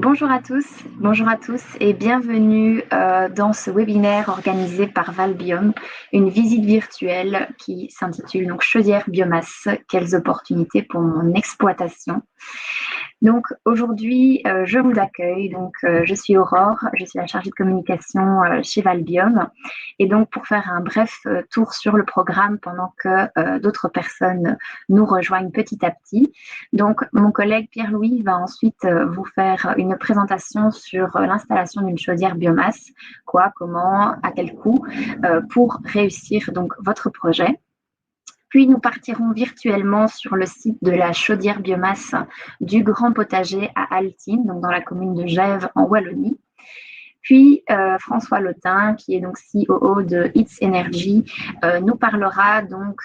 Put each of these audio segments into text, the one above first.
Bonjour à tous et bienvenue dans ce webinaire organisé par Valbiome, une visite virtuelle qui s'intitule donc Chaudière biomasse, quelles opportunités pour mon exploitation. Donc aujourd'hui, je vous accueille. Je suis Aurore, je suis la chargée de communication chez Valbiome. Et donc pour faire un bref tour sur le programme pendant que d'autres personnes nous rejoignent petit à petit. Donc mon collègue Pierre-Louis va ensuite vous faire une présentation sur l'installation d'une chaudière biomasse, quoi, comment, à quel coût, pour réussir donc votre projet. Puis nous partirons virtuellement sur le site de la chaudière biomasse du Grand Potager à Altine, donc dans la commune de Gèves en Wallonie. Puis François Lotin, qui est donc COO de It's Energy, nous parlera donc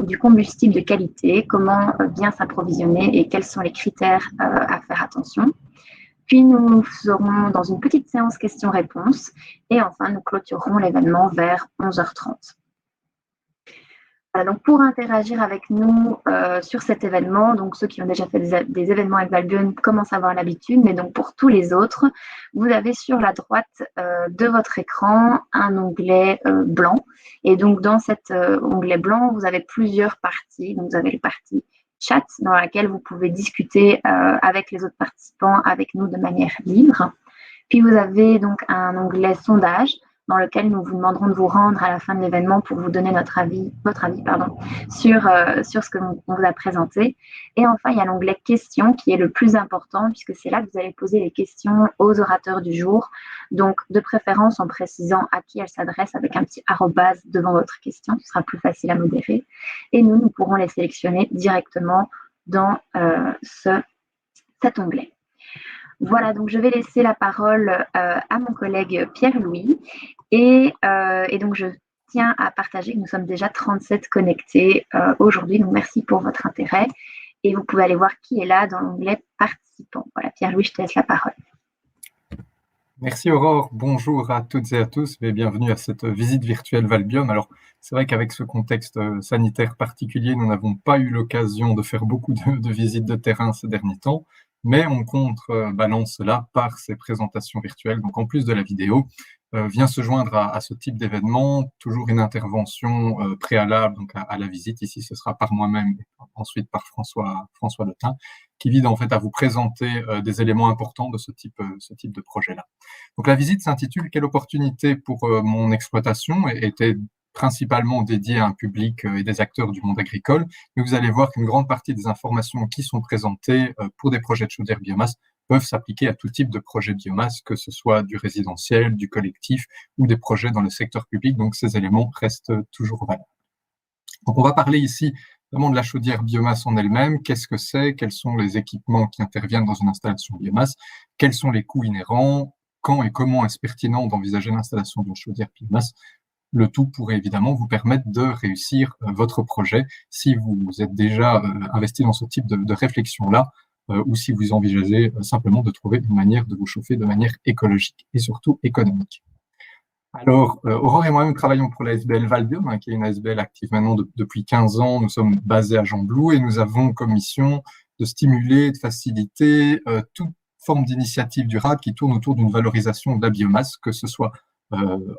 du combustible de qualité, comment bien s'approvisionner et quels sont les critères à faire attention. Puis nous serons dans une petite séance questions-réponses et enfin nous clôturerons l'événement vers 11h30. Donc pour interagir avec nous sur cet événement, donc ceux qui ont déjà fait des événements avec Valbiome commencent à avoir l'habitude, mais donc pour tous les autres, vous avez sur la droite de votre écran un onglet blanc. Et donc dans cet onglet blanc, vous avez plusieurs parties. Donc vous avez la partie chat dans laquelle vous pouvez discuter avec les autres participants, avec nous de manière libre. Puis vous avez donc un onglet sondage dans lequel nous vous demanderons de vous rendre à la fin de l'événement pour vous donner votre avis sur ce que on vous a présenté. Et enfin, il y a l'onglet questions qui est le plus important puisque c'est là que vous allez poser les questions aux orateurs du jour. Donc, de préférence en précisant à qui elles s'adressent avec un petit arrobase devant votre question, ce sera plus facile à modérer. Et nous pourrons les sélectionner directement dans cet onglet. Voilà, donc je vais laisser la parole à mon collègue Pierre-Louis et donc je tiens à partager que nous sommes déjà 37 connectés aujourd'hui, donc merci pour votre intérêt et vous pouvez aller voir qui est là dans l'onglet participants. Voilà, Pierre-Louis, je te laisse la parole. Merci Aurore, bonjour à toutes et à tous et bienvenue à cette visite virtuelle Valbiome. Alors c'est vrai qu'avec ce contexte sanitaire particulier, nous n'avons pas eu l'occasion de faire beaucoup de visites de terrain ces derniers temps, mais on contrebalance cela par ces présentations virtuelles. Donc en plus de la vidéo, vient se joindre à ce type d'événement, toujours une intervention préalable donc à la visite. Ici, ce sera par moi-même, ensuite par François Lotin, qui vise en fait à vous présenter des éléments importants de ce type de projet-là. Donc la visite s'intitule « Quelle opportunité pour mon exploitation ?» et était principalement dédiée à un public et des acteurs du monde agricole. Mais vous allez voir qu'une grande partie des informations qui sont présentées pour des projets de chaudière biomasse peuvent s'appliquer à tout type de projet biomasse, que ce soit du résidentiel, du collectif ou des projets dans le secteur public. Donc ces éléments restent toujours valables. Donc on va parler ici vraiment de la chaudière biomasse en elle-même. Qu'est-ce que c'est? Quels sont les équipements qui interviennent dans une installation biomasse? Quels sont les coûts inhérents? Quand et comment est-ce pertinent d'envisager l'installation d'une chaudière biomasse? Le tout pourrait évidemment vous permettre de réussir votre projet si vous êtes déjà investi dans ce type de réflexion-là ou si vous envisagez simplement de trouver une manière de vous chauffer de manière écologique et surtout économique. Alors, Aurore et moi-même travaillons pour la SBL Valbiome, qui est une SBL active maintenant depuis 15 ans. Nous sommes basés à Gembloux et nous avons comme mission de stimuler, de faciliter toute forme d'initiative durable qui tourne autour d'une valorisation de la biomasse, que ce soit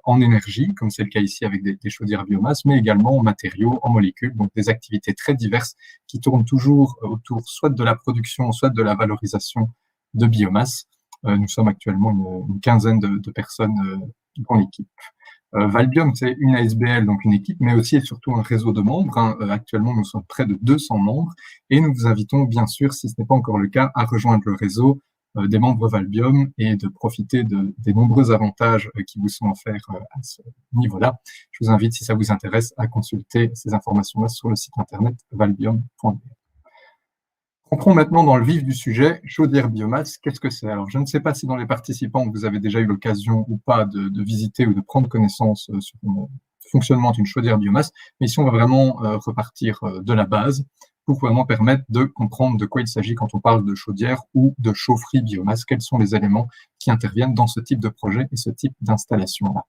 en énergie, comme c'est le cas ici avec des chaudières biomasse, mais également en matériaux, en molécules, donc des activités très diverses qui tournent toujours autour soit de la production, soit de la valorisation de biomasse. Nous sommes actuellement une quinzaine de personnes dans l'équipe. Valbiome, c'est une ASBL, donc une équipe, mais aussi et surtout un réseau de membres. Actuellement, nous sommes près de 200 membres et nous vous invitons, bien sûr, si ce n'est pas encore le cas, à rejoindre le réseau des membres Valbiome et de profiter des nombreux avantages qui vous sont offerts à ce niveau-là. Je vous invite, si ça vous intéresse, à consulter ces informations-là sur le site internet valbiome.be. Entrons maintenant dans le vif du sujet, chaudière biomasse, qu'est-ce que c'est? Alors, je ne sais pas si dans les participants, vous avez déjà eu l'occasion ou pas de visiter ou de prendre connaissance sur le fonctionnement d'une chaudière biomasse, mais ici, on va vraiment repartir de la base pour vraiment permettre de comprendre de quoi il s'agit quand on parle de chaudière ou de chaufferie biomasse, quels sont les éléments qui interviennent dans ce type de projet et ce type d'installation-là.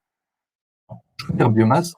Chaudière biomasse,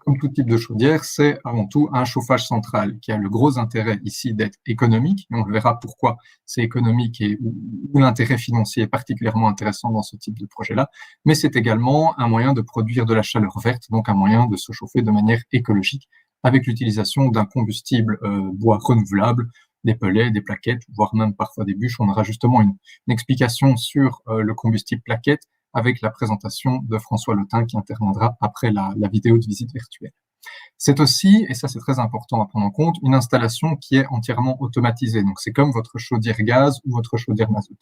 comme tout type de chaudière, c'est avant tout un chauffage central qui a le gros intérêt ici d'être économique. Et on verra pourquoi c'est économique et où l'intérêt financier est particulièrement intéressant dans ce type de projet-là. Mais c'est également un moyen de produire de la chaleur verte, donc un moyen de se chauffer de manière écologique avec l'utilisation d'un combustible bois renouvelable, des pellets, des plaquettes, voire même parfois des bûches. On aura justement une explication sur le combustible plaquette avec la présentation de François Lotin qui interviendra après la vidéo de visite virtuelle. C'est aussi, et ça c'est très important à prendre en compte, une installation qui est entièrement automatisée. Donc c'est comme votre chaudière gaz ou votre chaudière mazout.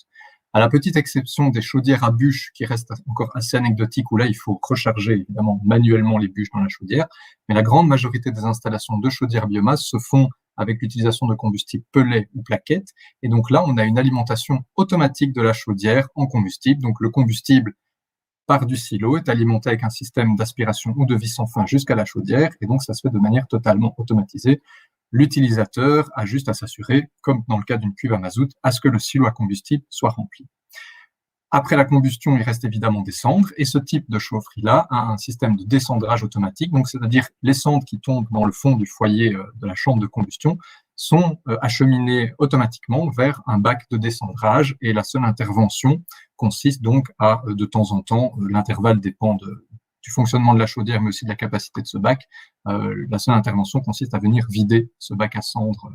À la petite exception des chaudières à bûches qui restent encore assez anecdotiques, où là il faut recharger évidemment manuellement les bûches dans la chaudière, mais la grande majorité des installations de chaudières biomasse se font avec l'utilisation de combustible pellet ou plaquettes. Et donc là, on a une alimentation automatique de la chaudière en combustible. Donc le combustible part du silo, est alimenté avec un système d'aspiration ou de vis sans fin jusqu'à la chaudière, et donc ça se fait de manière totalement automatisée. L'utilisateur a juste à s'assurer, comme dans le cas d'une cuve à mazout, à ce que le silo à combustible soit rempli. Après la combustion, il reste évidemment des cendres, et ce type de chaufferie-là a un système de descendrage automatique, donc c'est-à-dire les cendres qui tombent dans le fond du foyer de la chambre de combustion sont acheminées automatiquement vers un bac de descendrage, et la seule intervention consiste donc à, de temps en temps, l'intervalle dépend du fonctionnement de la chaudière, mais aussi de la capacité de ce bac, la seule intervention consiste à venir vider ce bac à cendres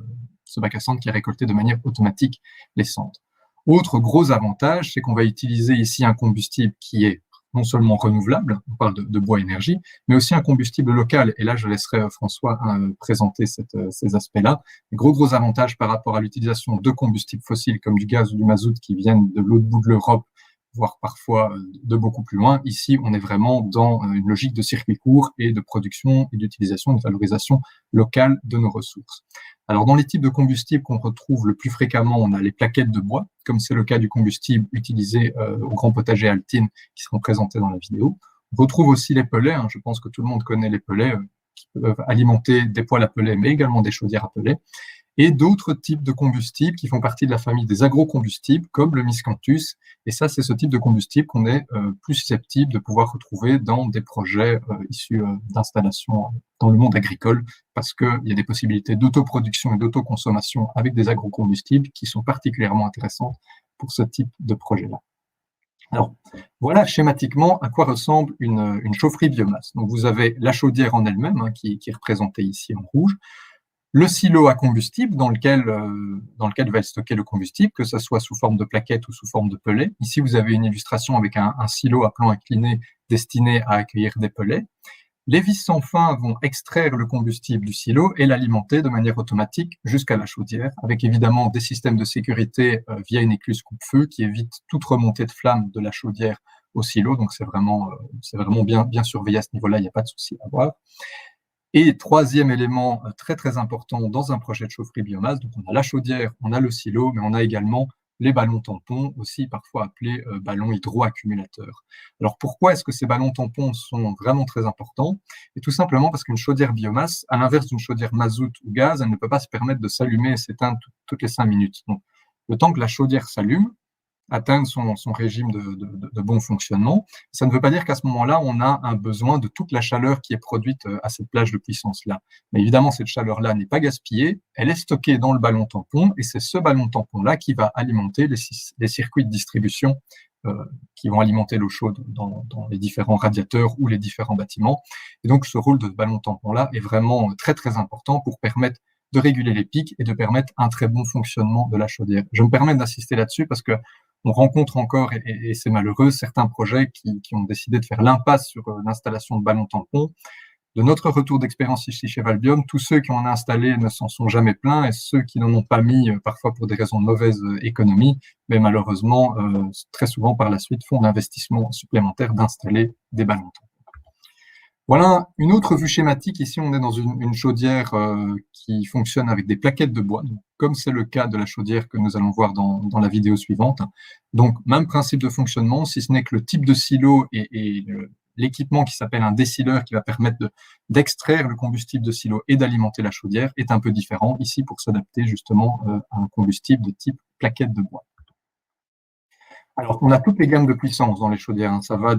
qui a récolté de manière automatique les cendres. Autre gros avantage, c'est qu'on va utiliser ici un combustible qui est non seulement renouvelable, on parle de bois énergie, mais aussi un combustible local. Et là, je laisserai François présenter ces aspects-là. Gros avantages par rapport à l'utilisation de combustibles fossiles comme du gaz ou du mazout qui viennent de l'autre bout de l'Europe, voire parfois de beaucoup plus loin. Ici, on est vraiment dans une logique de circuit court et de production et d'utilisation, de valorisation locale de nos ressources. Alors, dans les types de combustibles qu'on retrouve le plus fréquemment, on a les plaquettes de bois, comme c'est le cas du combustible utilisé au Grand Potager Altine, qui seront présentés dans la vidéo. On retrouve aussi les pellets, je pense que tout le monde connaît les pellets, qui peuvent alimenter des poêles à pellets, mais également des chaudières à pellets, et d'autres types de combustibles qui font partie de la famille des agrocombustibles, comme le miscanthus. Et ça, c'est ce type de combustible qu'on est plus susceptible de pouvoir retrouver dans des projets issus d'installations dans le monde agricole, parce qu'il y a des possibilités d'autoproduction et d'autoconsommation avec des agrocombustibles qui sont particulièrement intéressantes pour ce type de projet-là. Alors, voilà schématiquement à quoi ressemble une chaufferie biomasse. Donc, vous avez la chaudière en elle-même, qui est représentée ici en rouge, le silo à combustible dans lequel va être stocké le combustible, que ce soit sous forme de plaquettes ou sous forme de pellets. Ici, vous avez une illustration avec un silo à plan incliné destiné à accueillir des pellets. Les vis sans fin vont extraire le combustible du silo et l'alimenter de manière automatique jusqu'à la chaudière, avec évidemment des systèmes de sécurité via une écluse coupe-feu qui évite toute remontée de flamme de la chaudière au silo. Donc c'est vraiment bien surveillé à ce niveau-là, il n'y a pas de souci à avoir. Et troisième élément très important dans un projet de chaufferie biomasse, donc on a la chaudière, on a le silo, mais on a également les ballons tampons, aussi parfois appelés ballons hydroaccumulateurs. Alors pourquoi est-ce que ces ballons tampons sont vraiment très importants? Et tout simplement parce qu'une chaudière biomasse, à l'inverse d'une chaudière mazout ou gaz, elle ne peut pas se permettre de s'allumer et s'éteindre toutes les 5 minutes. Donc, le temps que la chaudière s'allume, atteindre son régime de bon fonctionnement. Ça ne veut pas dire qu'à ce moment-là, on a un besoin de toute la chaleur qui est produite à cette plage de puissance-là. Mais évidemment, cette chaleur-là n'est pas gaspillée, elle est stockée dans le ballon tampon, et c'est ce ballon tampon-là qui va alimenter les circuits de distribution qui vont alimenter l'eau chaude dans les différents radiateurs ou les différents bâtiments. Et donc, ce rôle de ballon tampon-là est vraiment très important pour permettre de réguler les pics et de permettre un très bon fonctionnement de la chaudière. Je me permets d'insister là-dessus parce que on rencontre encore, et c'est malheureux, certains projets qui ont décidé de faire l'impasse sur l'installation de ballons tampons. De notre retour d'expérience ici chez Valbiom, tous ceux qui en ont installé ne s'en sont jamais plaints, et ceux qui n'en ont pas mis, parfois pour des raisons de mauvaise économie, mais malheureusement, très souvent par la suite, font l'investissement supplémentaire d'installer des ballons tampons. Voilà une autre vue schématique. Ici, on est dans une chaudière qui fonctionne avec des plaquettes de bois, donc, comme c'est le cas de la chaudière que nous allons voir dans la vidéo suivante. Donc, même principe de fonctionnement, si ce n'est que le type de silo et l'équipement qui s'appelle un désileur qui va permettre d'extraire le combustible de silo et d'alimenter la chaudière est un peu différent ici pour s'adapter justement à un combustible de type plaquette de bois. Alors, on a toutes les gammes de puissance dans les chaudières. Ça va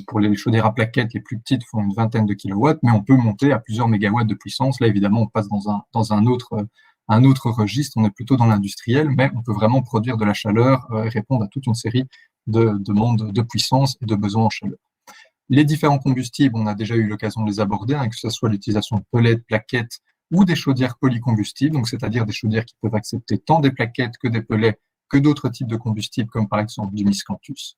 pour les chaudières à plaquettes, les plus petites font une vingtaine de kilowatts, mais on peut monter à plusieurs mégawatts de puissance. Là, évidemment, on passe dans un autre registre. On est plutôt dans l'industriel, mais on peut vraiment produire de la chaleur et répondre à toute une série de demandes de puissance et de besoins en chaleur. Les différents combustibles, on a déjà eu l'occasion de les aborder, que ce soit l'utilisation de pellets, plaquettes ou des chaudières polycombustibles, donc c'est-à-dire des chaudières qui peuvent accepter tant des plaquettes que des pellets, que d'autres types de combustibles, comme par exemple du miscanthus.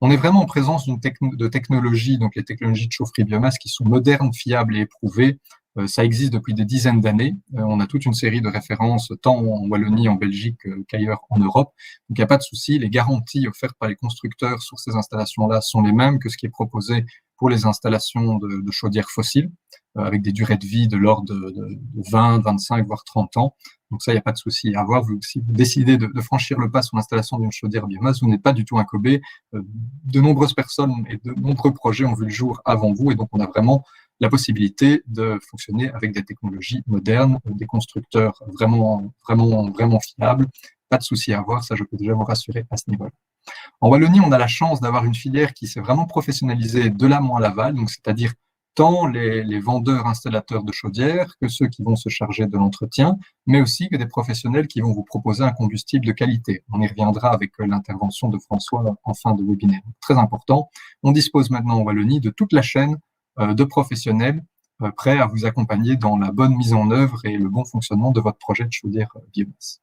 On est vraiment en présence de technologies, donc les technologies de chaufferie biomasse, qui sont modernes, fiables et éprouvées. Ça existe depuis des dizaines d'années. On a toute une série de références, tant en Wallonie, en Belgique qu'ailleurs en Europe. Donc il n'y a pas de souci. Les garanties offertes par les constructeurs sur ces installations-là sont les mêmes que ce qui est proposé pour les installations de chaudières fossiles, avec des durées de vie de l'ordre de 20, 25, voire 30 ans. Donc ça, il n'y a pas de souci à avoir. Si vous décidez de franchir le pas sur l'installation d'une chaudière biomasse, vous n'êtes pas du tout incobé. De nombreuses personnes et de nombreux projets ont vu le jour avant vous, et donc on a vraiment la possibilité de fonctionner avec des technologies modernes, des constructeurs vraiment fiables. Pas de souci à avoir, ça je peux déjà vous rassurer à ce niveau-là. En Wallonie, on a la chance d'avoir une filière qui s'est vraiment professionnalisée de l'amont à l'aval, donc c'est-à-dire tant les vendeurs installateurs de chaudières que ceux qui vont se charger de l'entretien, mais aussi que des professionnels qui vont vous proposer un combustible de qualité. On y reviendra avec l'intervention de François en fin de webinaire. Très important, on dispose maintenant en Wallonie de toute la chaîne de professionnels prêts à vous accompagner dans la bonne mise en œuvre et le bon fonctionnement de votre projet de chaudière biomasse.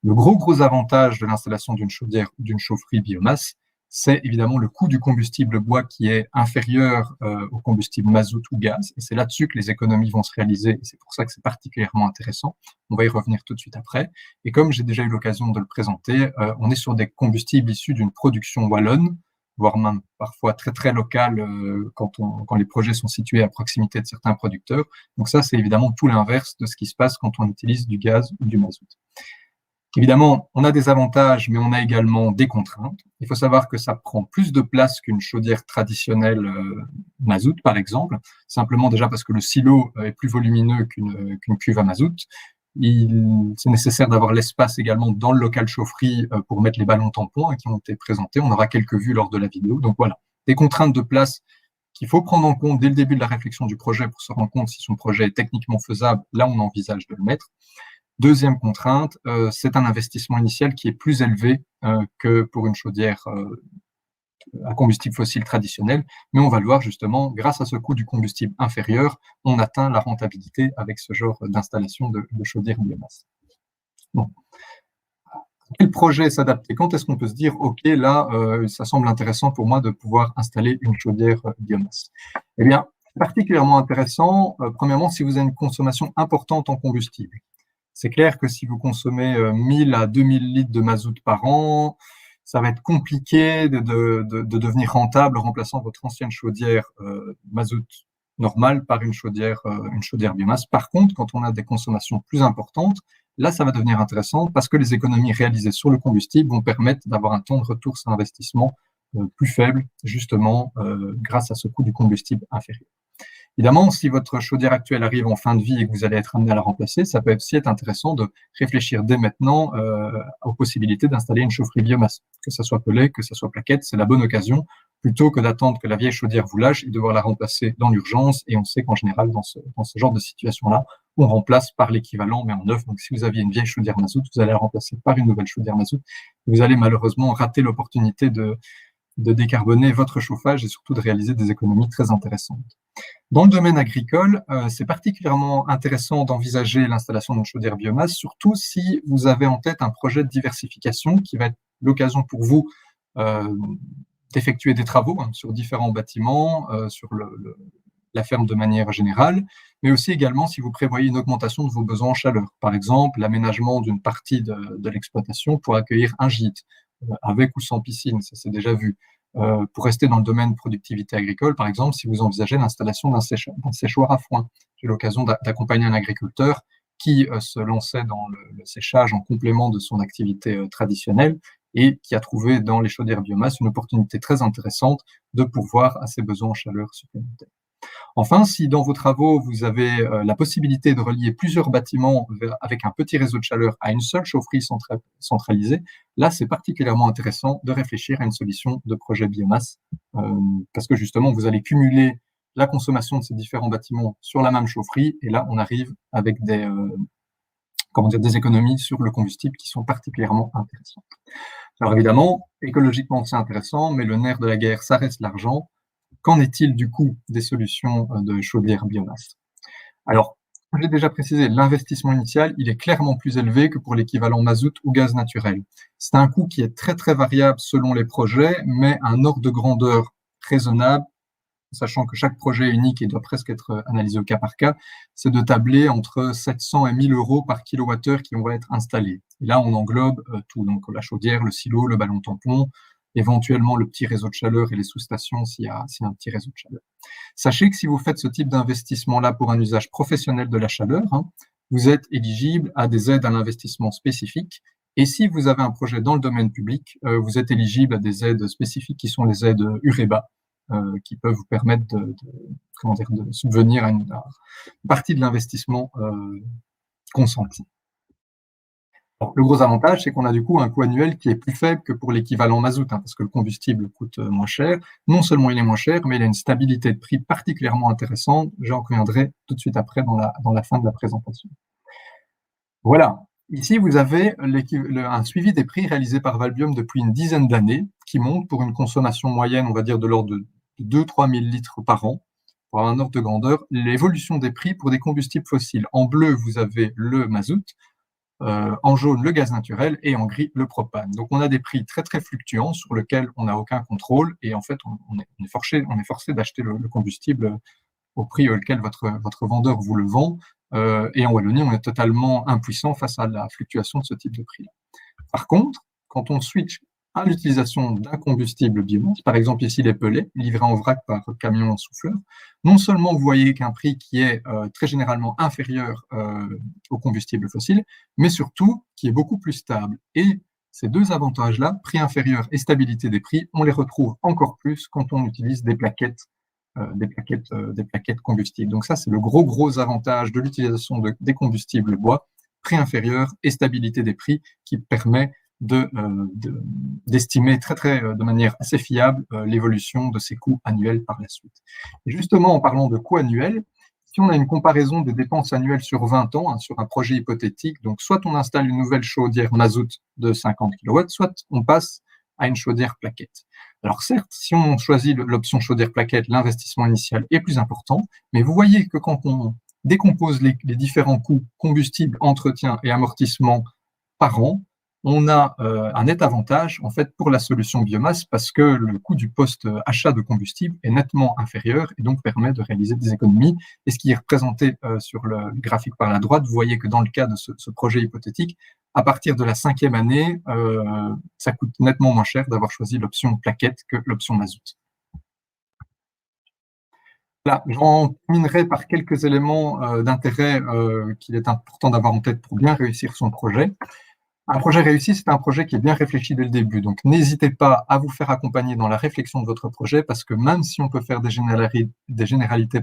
Le gros avantage de l'installation d'une chaudière ou d'une chaufferie biomasse, c'est évidemment le coût du combustible bois qui est inférieur au combustible mazout ou gaz. Et c'est là-dessus que les économies vont se réaliser. Et c'est pour ça que c'est particulièrement intéressant. On va y revenir tout de suite après. Et comme j'ai déjà eu l'occasion de le présenter, on est sur des combustibles issus d'une production wallonne, voire même parfois très locale quand les projets sont situés à proximité de certains producteurs. Donc ça, c'est évidemment tout l'inverse de ce qui se passe quand on utilise du gaz ou du mazout. Évidemment, on a des avantages, mais on a également des contraintes. Il faut savoir que ça prend plus de place qu'une chaudière traditionnelle mazout, par exemple, simplement déjà parce que le silo est plus volumineux qu'une cuve à mazout. C'est nécessaire d'avoir l'espace également dans le local chaufferie pour mettre les ballons tampons qui ont été présentés. On aura quelques vues lors de la vidéo. Donc voilà, des contraintes de place qu'il faut prendre en compte dès le début de la réflexion du projet pour se rendre compte si son projet est techniquement faisable. Là, on envisage de le mettre. Deuxième contrainte, c'est un investissement initial qui est plus élevé que pour une chaudière à combustible fossile traditionnel, mais on va le voir justement, grâce à ce coût du combustible inférieur, on atteint la rentabilité avec ce genre d'installation de chaudière biomasse. Bon. Quel projet s'adapter? Quand est-ce qu'on peut se dire, OK, là, ça semble intéressant pour moi de pouvoir installer une chaudière biomasse? Eh bien, particulièrement intéressant, premièrement, si vous avez une consommation importante en combustible. C'est clair que si vous consommez 1000 à 2000 litres de mazout par an, ça va être compliqué de devenir rentable en remplaçant votre ancienne chaudière mazout normale par une chaudière biomasse. Par contre, quand on a des consommations plus importantes, là, ça va devenir intéressant parce que les économies réalisées sur le combustible vont permettre d'avoir un temps de retour sur investissement plus faible, justement, grâce à ce coût du combustible inférieur. Évidemment, si votre chaudière actuelle arrive en fin de vie et que vous allez être amené à la remplacer, ça peut aussi être intéressant de réfléchir dès maintenant aux possibilités d'installer une chaufferie biomasse. Que ça soit pellet, que ça soit plaquette, c'est la bonne occasion, plutôt que d'attendre que la vieille chaudière vous lâche et devoir la remplacer dans l'urgence. Et on sait qu'en général, dans ce genre de situation-là, on remplace par l'équivalent, mais en neuf. Donc, si vous aviez une vieille chaudière mazout, vous allez la remplacer par une nouvelle chaudière mazout. Vous allez malheureusement rater l'opportunité de décarboner votre chauffage et surtout de réaliser des économies très intéressantes. Dans le domaine agricole, c'est particulièrement intéressant d'envisager l'installation d'une chaudière biomasse, surtout si vous avez en tête un projet de diversification qui va être l'occasion pour vous d'effectuer des travaux sur différents bâtiments, sur la ferme de manière générale, mais aussi également si vous prévoyez une augmentation de vos besoins en chaleur. Par exemple, l'aménagement d'une partie de l'exploitation pour accueillir un gîte, avec ou sans piscine, ça c'est déjà vu. Pour rester dans le domaine de productivité agricole, par exemple, si vous envisagez l'installation d'un séchoir à foin. J'ai l'occasion d'accompagner un agriculteur qui se lançait dans le séchage en complément de son activité traditionnelle et qui a trouvé dans les chaudières biomasse une opportunité très intéressante de pourvoir à ses besoins en chaleur supplémentaires. Enfin, si dans vos travaux, vous avez la possibilité de relier plusieurs bâtiments avec un petit réseau de chaleur à une seule chaufferie centralisée, là, c'est particulièrement intéressant de réfléchir à une solution de projet biomasse, parce que justement, vous allez cumuler la consommation de ces différents bâtiments sur la même chaufferie, et là, on arrive avec des économies sur le combustible qui sont particulièrement intéressantes. Alors évidemment, écologiquement, c'est intéressant, mais le nerf de la guerre, ça reste l'argent. Qu'en est-il du coût des solutions de chaudière biomasse? Alors, comme j'ai déjà précisé, l'investissement initial, il est clairement plus élevé que pour l'équivalent mazout ou gaz naturel. C'est un coût qui est très très variable selon les projets, mais un ordre de grandeur raisonnable, sachant que chaque projet est unique et doit presque être analysé au cas par cas, c'est de tabler entre 700 et 1000 euros par kilowattheure qui vont être installés. Et là, on englobe tout, donc la chaudière, le silo, le ballon tampon, éventuellement le petit réseau de chaleur et les sous-stations s'il y a un petit réseau de chaleur. Sachez que si vous faites ce type d'investissement-là pour un usage professionnel de la chaleur, vous êtes éligible à des aides à l'investissement spécifiques. Et si vous avez un projet dans le domaine public, vous êtes éligible à des aides spécifiques qui sont les aides UREBA, qui peuvent vous permettre de subvenir à une partie de l'investissement consenti. Alors, le gros avantage, c'est qu'on a du coup un coût annuel qui est plus faible que pour l'équivalent mazout, parce que le combustible coûte moins cher. Non seulement il est moins cher, mais il a une stabilité de prix particulièrement intéressante. J'en reviendrai tout de suite après dans la fin de la présentation. Voilà. Ici, vous avez un suivi des prix réalisé par Valbium depuis une dizaine d'années, qui montre pour une consommation moyenne, on va dire, de l'ordre de 2-3 000 litres par an, pour avoir un ordre de grandeur, l'évolution des prix pour des combustibles fossiles. En bleu, vous avez le mazout, en jaune le gaz naturel et en gris le propane. Donc on a des prix très très fluctuants sur lesquels on n'a aucun contrôle et en fait on est forcé d'acheter le combustible au prix auquel votre vendeur vous le vend. Et en Wallonie, on est totalement impuissant face à la fluctuation de ce type de prix-là. Par contre, quand on switch à l'utilisation d'un combustible biomasse, par exemple ici les pellets, livrés en vrac par camion souffleur, non seulement vous voyez qu'un prix qui est très généralement inférieur au combustible fossile, mais surtout qui est beaucoup plus stable. Et ces deux avantages-là, prix inférieur et stabilité des prix, on les retrouve encore plus quand on utilise des plaquettes combustibles. Donc ça, c'est le gros avantage de l'utilisation des combustibles bois, prix inférieur et stabilité des prix qui permet d'estimer de manière assez fiable l'évolution de ces coûts annuels par la suite. Et justement, en parlant de coûts annuels, si on a une comparaison des dépenses annuelles sur 20 ans, sur un projet hypothétique, donc soit on installe une nouvelle chaudière mazout de 50 kW, soit on passe à une chaudière plaquette. Alors certes, si on choisit l'option chaudière plaquette, l'investissement initial est plus important, mais vous voyez que quand on décompose les différents coûts combustible, entretien et amortissement par an, on a un net avantage en fait pour la solution biomasse parce que le coût du post-achat de combustible est nettement inférieur et donc permet de réaliser des économies. Et ce qui est représenté sur le graphique par la droite, vous voyez que dans le cas de ce projet hypothétique, à partir de la 5e année, ça coûte nettement moins cher d'avoir choisi l'option plaquette que l'option mazout. Là, j'en terminerai par quelques éléments d'intérêt qu'il est important d'avoir en tête pour bien réussir son projet. Un projet réussi, c'est un projet qui est bien réfléchi dès le début. Donc, n'hésitez pas à vous faire accompagner dans la réflexion de votre projet parce que même si on peut faire des généralités,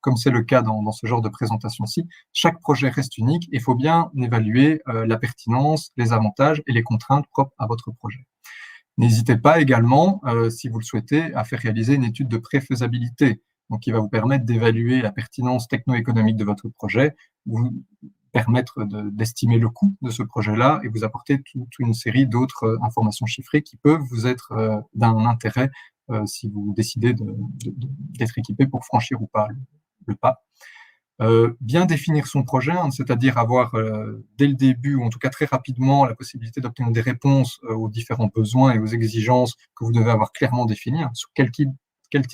comme c'est le cas dans ce genre de présentation-ci, chaque projet reste unique et il faut bien évaluer la pertinence, les avantages et les contraintes propres à votre projet. N'hésitez pas également, si vous le souhaitez, à faire réaliser une étude de préfaisabilité, donc qui va vous permettre d'évaluer la pertinence techno-économique de votre projet, vous permettre d'estimer le coût de ce projet-là et vous apporter toute une série d'autres informations chiffrées qui peuvent vous être d'un intérêt si vous décidez d'être équipé pour franchir ou pas le pas. Bien définir son projet, c'est-à-dire avoir dès le début, ou en tout cas très rapidement, la possibilité d'obtenir des réponses aux différents besoins et aux exigences que vous devez avoir clairement définies, sur quel type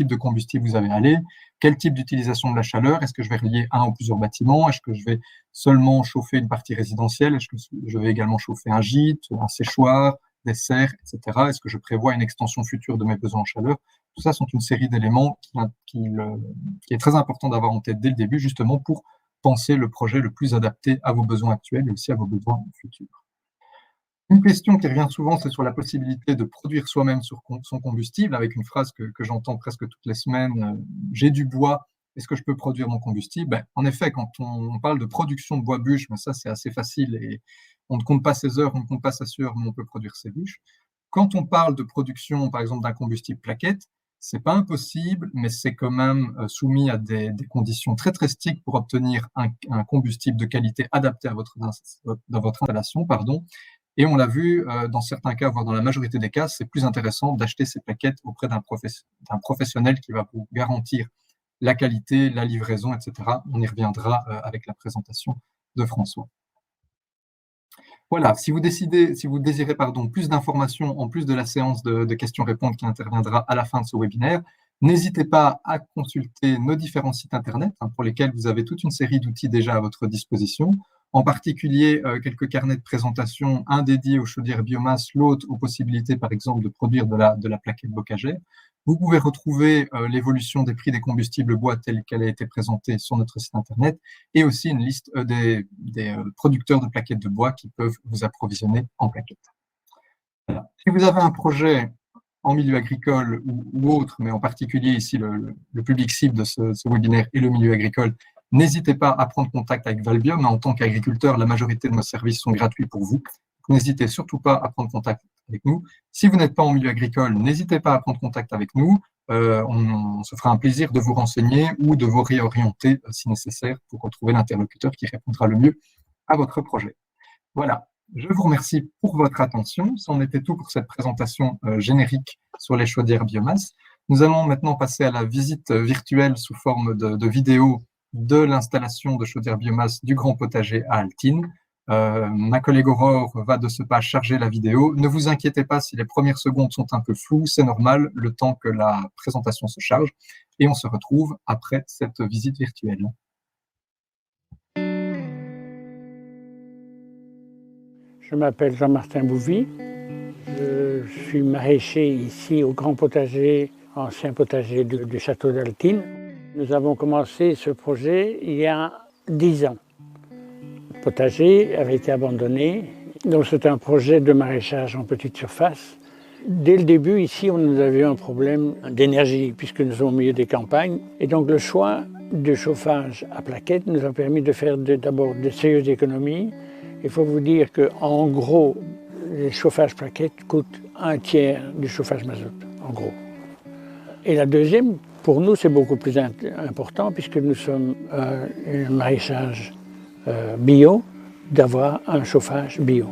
de combustible vous allez aller, quel type d'utilisation de la chaleur, est-ce que je vais relier un ou plusieurs bâtiments, est-ce que je vais seulement chauffer une partie résidentielle, est-ce que je vais également chauffer un gîte, un séchoir, des serres, etc. Est-ce que je prévois une extension future de mes besoins en chaleur? Tout ça sont une série d'éléments qui est très important d'avoir en tête dès le début, justement pour penser le projet le plus adapté à vos besoins actuels et aussi à vos besoins futurs. Une question qui revient souvent, c'est sur la possibilité de produire soi-même son combustible, avec une phrase que j'entends presque toutes les semaines, j'ai du bois, est-ce que je peux produire mon combustible? Ben, en effet, quand on parle de production de bois bûche, mais ça c'est assez facile et on ne compte pas ses heures, on ne compte pas sa sueur, mais on peut produire ses bûches. Quand on parle de production, par exemple, d'un combustible plaquette, c'est pas impossible, mais c'est quand même soumis à des conditions très très strictes pour obtenir un combustible de qualité adapté à dans votre installation, pardon. Et on l'a vu, dans certains cas, voire dans la majorité des cas, c'est plus intéressant d'acheter ces plaquettes auprès d'un professionnel qui va vous garantir la qualité, la livraison, etc. On y reviendra avec la présentation de François. Voilà, si vous désirez plus d'informations en plus de la séance de questions-réponses qui interviendra à la fin de ce webinaire, n'hésitez pas à consulter nos différents sites internet pour lesquels vous avez toute une série d'outils déjà à votre disposition, en particulier quelques carnets de présentation, un dédié aux chaudières biomasse, l'autre aux possibilités par exemple de produire de la plaquette bocagère. Vous pouvez retrouver l'évolution des prix des combustibles bois telle qu'elle a été présentée sur notre site internet et aussi une liste des producteurs de plaquettes de bois qui peuvent vous approvisionner en plaquettes. Voilà. Si vous avez un projet en milieu agricole ou autre, mais en particulier ici le public cible de ce webinaire est le milieu agricole, n'hésitez pas à prendre contact avec Valbiom. En tant qu'agriculteur, la majorité de nos services sont gratuits pour vous. N'hésitez surtout pas à prendre contact avec nous. Si vous n'êtes pas en milieu agricole, n'hésitez pas à prendre contact avec nous. On se fera un plaisir de vous renseigner ou de vous réorienter si nécessaire pour retrouver l'interlocuteur qui répondra le mieux à votre projet. Voilà, je vous remercie pour votre attention. C'en était tout pour cette présentation générique sur les chaudières biomasse. Nous allons maintenant passer à la visite virtuelle sous forme de vidéo de l'installation de chaudières biomasse du Grand Potager à Altines. Ma collègue Aurore va de ce pas charger la vidéo. Ne vous inquiétez pas si les premières secondes sont un peu floues, c'est normal, le temps que la présentation se charge. Et on se retrouve après cette visite virtuelle. Je m'appelle Jean-Martin Bouvy. Je suis maraîcher ici au Grand Potager, ancien potager du château d'Altines. Nous avons commencé ce projet il y a 10 ans. Le potager avait été abandonné, donc c'est un projet de maraîchage en petite surface. Dès le début, ici, nous avions un problème d'énergie, puisque nous sommes au milieu des campagnes. Et donc le choix de chauffage à plaquettes nous a permis de faire d'abord de sérieuses économies. Il faut vous dire qu'en gros, le chauffage plaquettes coûte un tiers du chauffage mazout, en gros. Et la deuxième, pour nous, c'est beaucoup plus important, puisque nous sommes un maraîchage bio, d'avoir un chauffage bio.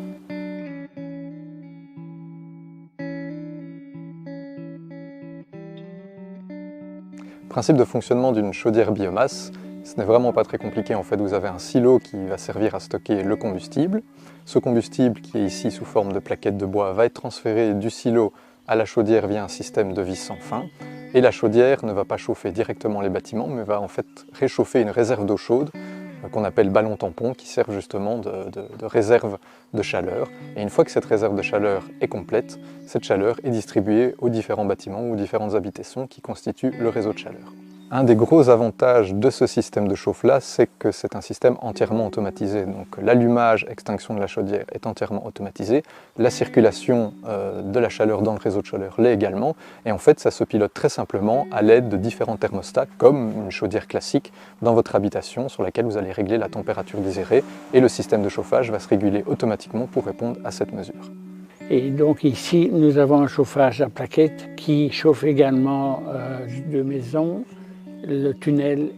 Le principe de fonctionnement d'une chaudière biomasse, ce n'est vraiment pas très compliqué. En fait, vous avez un silo qui va servir à stocker le combustible. Ce combustible, qui est ici sous forme de plaquettes de bois, va être transféré du silo à la chaudière via un système de vis sans fin. Et la chaudière ne va pas chauffer directement les bâtiments, mais va en fait réchauffer une réserve d'eau chaude qu'on appelle ballon tampon, qui sert justement de réserve de chaleur. Et une fois que cette réserve de chaleur est complète, cette chaleur est distribuée aux différents bâtiments ou aux différentes habitations qui constituent le réseau de chaleur. Un des gros avantages de ce système de chauffe-là, c'est que c'est un système entièrement automatisé. Donc l'allumage, extinction de la chaudière est entièrement automatisé. La circulation de la chaleur dans le réseau de chaleur l'est également. Et en fait, ça se pilote très simplement à l'aide de différents thermostats, comme une chaudière classique dans votre habitation, sur laquelle vous allez régler la température désirée. Et le système de chauffage va se réguler automatiquement pour répondre à cette mesure. Et donc ici, nous avons un chauffage à plaquettes qui chauffe également deux maisons, le tunnel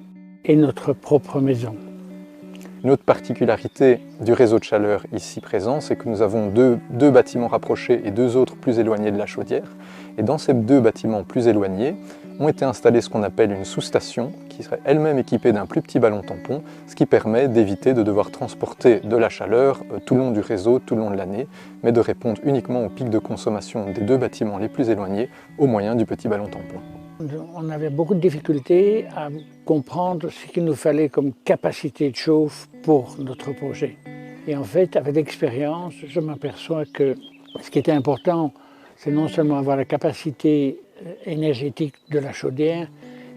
et notre propre maison. Une autre particularité du réseau de chaleur ici présent, c'est que nous avons deux bâtiments rapprochés et deux autres plus éloignés de la chaudière. Et dans ces deux bâtiments plus éloignés, ont été installés ce qu'on appelle une sous-station, qui serait elle-même équipée d'un plus petit ballon tampon, ce qui permet d'éviter de devoir transporter de la chaleur tout le long du réseau, tout le long de l'année, mais de répondre uniquement au pic de consommation des deux bâtiments les plus éloignés au moyen du petit ballon tampon. On avait beaucoup de difficultés à comprendre ce qu'il nous fallait comme capacité de chauffe pour notre projet. Et en fait, avec l'expérience, je m'aperçois que ce qui était important, c'est non seulement avoir la capacité énergétique de la chaudière,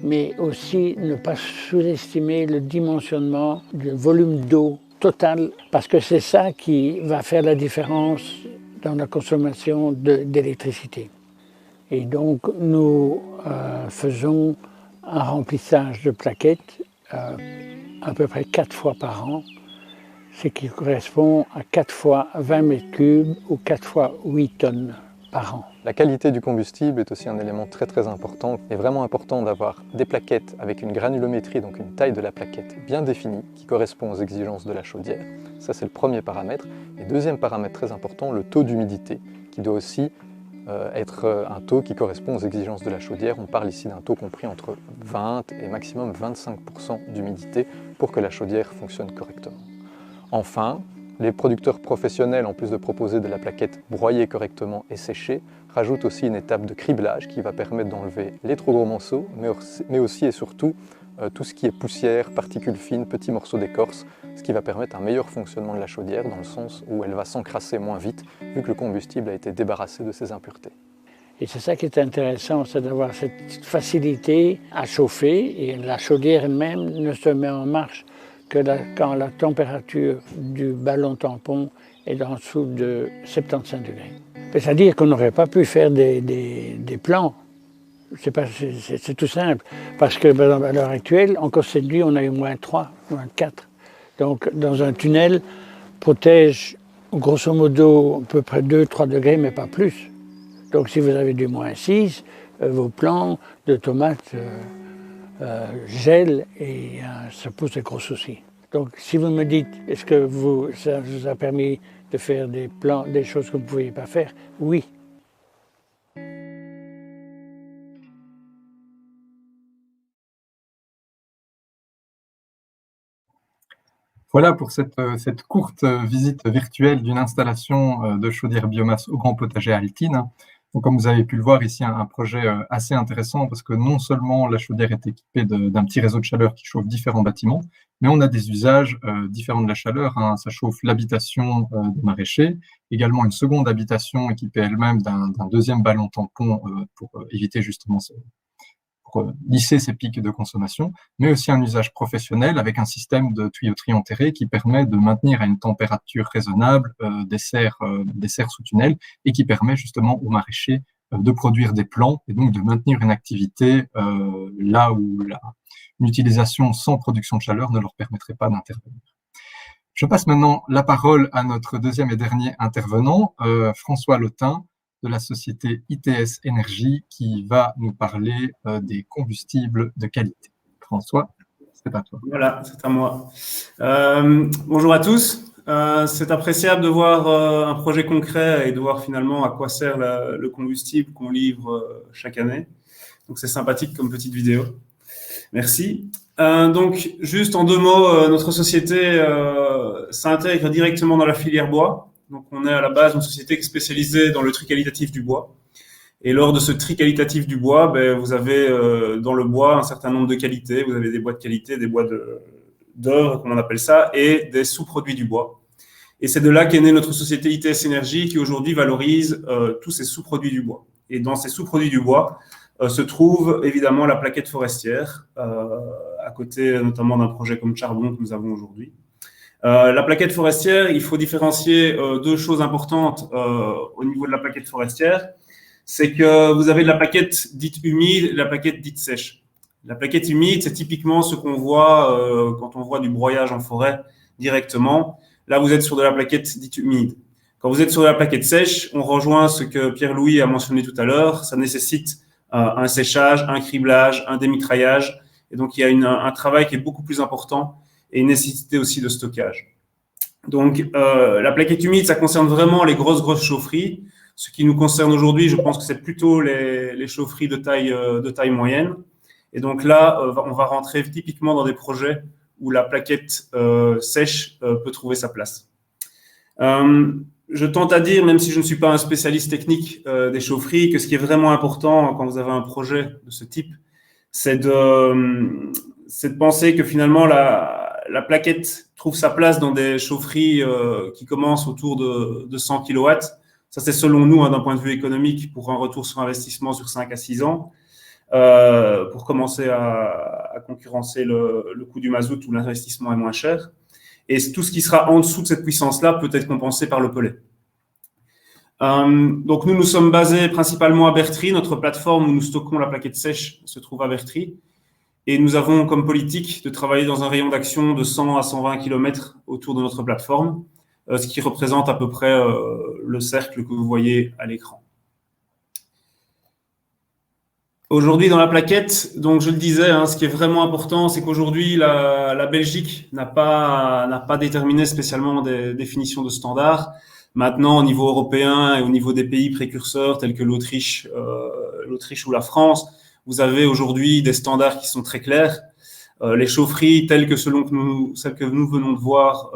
mais aussi ne pas sous-estimer le dimensionnement du volume d'eau total, parce que c'est ça qui va faire la différence dans la consommation d'électricité. Et donc nous faisons un remplissage de plaquettes à peu près 4 fois par an, ce qui correspond à 4 fois 20 mètres cubes ou 4 fois 8 tonnes par an. La qualité du combustible est aussi un élément très important. Il est vraiment important d'avoir des plaquettes avec une granulométrie, donc une taille de la plaquette bien définie, qui correspond aux exigences de la chaudière. Ça, c'est le premier paramètre. Et deuxième paramètre très important, le taux d'humidité, qui doit aussi être un taux qui correspond aux exigences de la chaudière. On parle ici d'un taux compris entre 20 et maximum 25% d'humidité pour que la chaudière fonctionne correctement. Enfin, les producteurs professionnels, en plus de proposer de la plaquette broyée correctement et séchée, rajoutent aussi une étape de criblage qui va permettre d'enlever les trop gros morceaux, mais aussi et surtout tout ce qui est poussière, particules fines, petits morceaux d'écorce, ce qui va permettre un meilleur fonctionnement de la chaudière dans le sens où elle va s'encrasser moins vite vu que le combustible a été débarrassé de ses impuretés. Et c'est ça qui est intéressant, c'est d'avoir cette facilité à chauffer et la chaudière elle-même ne se met en marche que quand la température du ballon tampon est en dessous de 75 degrés. C'est-à-dire qu'on n'aurait pas pu faire des plans. C'est tout simple. Parce que à l'heure actuelle, encore cette nuit, on a eu -3, -4. Donc dans un tunnel, protège grosso modo à peu près 2-3 degrés, mais pas plus. Donc si vous avez du -6, vos plants de tomates gèlent et ça pose des gros soucis. Donc si vous me dites, est-ce que ça vous a permis de faire des plans, des choses que vous ne pouviez pas faire? Oui. Voilà pour cette courte visite virtuelle d'une installation de chaudière biomasse au Grand Potager à Altines. Donc, comme vous avez pu le voir ici, un projet assez intéressant parce que non seulement la chaudière est équipée d'un petit réseau de chaleur qui chauffe différents bâtiments, mais on a des usages différents de la chaleur. Ça chauffe l'habitation des maraîchers, également une seconde habitation équipée elle-même d'un deuxième ballon tampon pour éviter justement pour lisser ces pics de consommation, mais aussi un usage professionnel avec un système de tuyauterie enterrée qui permet de maintenir à une température raisonnable des serres sous tunnel et qui permet justement aux maraîchers de produire des plants et donc de maintenir une activité là où une utilisation sans production de chaleur ne leur permettrait pas d'intervenir. Je passe maintenant la parole à notre deuxième et dernier intervenant, François Lotin, de la société ITS Énergie qui va nous parler des combustibles de qualité. François, c'est à toi. Voilà, c'est à moi. Bonjour à tous. C'est appréciable de voir un projet concret et de voir finalement à quoi sert le combustible qu'on livre chaque année. Donc c'est sympathique comme petite vidéo. Merci. Donc juste en 2 mots, notre société s'intègre directement dans la filière bois. Donc, on est à la base une société spécialisée dans le tri qualitatif du bois. Et lors de ce tri qualitatif du bois, vous avez dans le bois un certain nombre de qualités. Vous avez des bois de qualité, des bois d'œuvre, comme on appelle ça, et des sous-produits du bois. Et c'est de là qu'est née notre société ITS Énergie qui aujourd'hui valorise tous ces sous-produits du bois. Et dans ces sous-produits du bois se trouve évidemment la plaquette forestière, à côté notamment d'un projet comme Charbon que nous avons aujourd'hui. La plaquette forestière, il faut différencier 2 choses importantes au niveau de la plaquette forestière. C'est que vous avez de la plaquette dite humide et de la plaquette dite sèche. La plaquette humide, c'est typiquement ce qu'on voit quand on voit du broyage en forêt directement. Là, vous êtes sur de la plaquette dite humide. Quand vous êtes sur de la plaquette sèche, on rejoint ce que Pierre-Louis a mentionné tout à l'heure. Ça nécessite un séchage, un criblage, un démitraillage. Et donc, il y a un travail qui est beaucoup plus important et une nécessité aussi de stockage. Donc, la plaquette humide, ça concerne vraiment les grosses chaufferies. Ce qui nous concerne aujourd'hui, je pense que c'est plutôt les chaufferies de taille moyenne. Et donc là, on va rentrer typiquement dans des projets où la plaquette sèche peut trouver sa place. Je tente à dire, même si je ne suis pas un spécialiste technique des chaufferies, que ce qui est vraiment important quand vous avez un projet de ce type, c'est de penser que finalement la plaquette trouve sa place dans des chaufferies qui commencent autour de 100 kW. Ça, c'est selon nous, d'un point de vue économique, pour un retour sur investissement sur 5 à 6 ans, pour commencer à concurrencer le coût du mazout où l'investissement est moins cher. Et tout ce qui sera en dessous de cette puissance-là peut être compensé par le pellet. Donc, nous sommes basés principalement à Bertry. Notre plateforme où nous stockons la plaquette sèche se trouve à Bertry. Et nous avons comme politique de travailler dans un rayon d'action de 100 à 120 km autour de notre plateforme, ce qui représente à peu près le cercle que vous voyez à l'écran. Aujourd'hui, dans la plaquette, donc je le disais, ce qui est vraiment important, c'est qu'aujourd'hui, la Belgique n'a pas déterminé spécialement des définitions de standards. Maintenant, au niveau européen et au niveau des pays précurseurs tels que l'Autriche ou la France, vous avez aujourd'hui des standards qui sont très clairs. Les chaufferies telles que celles que nous venons de voir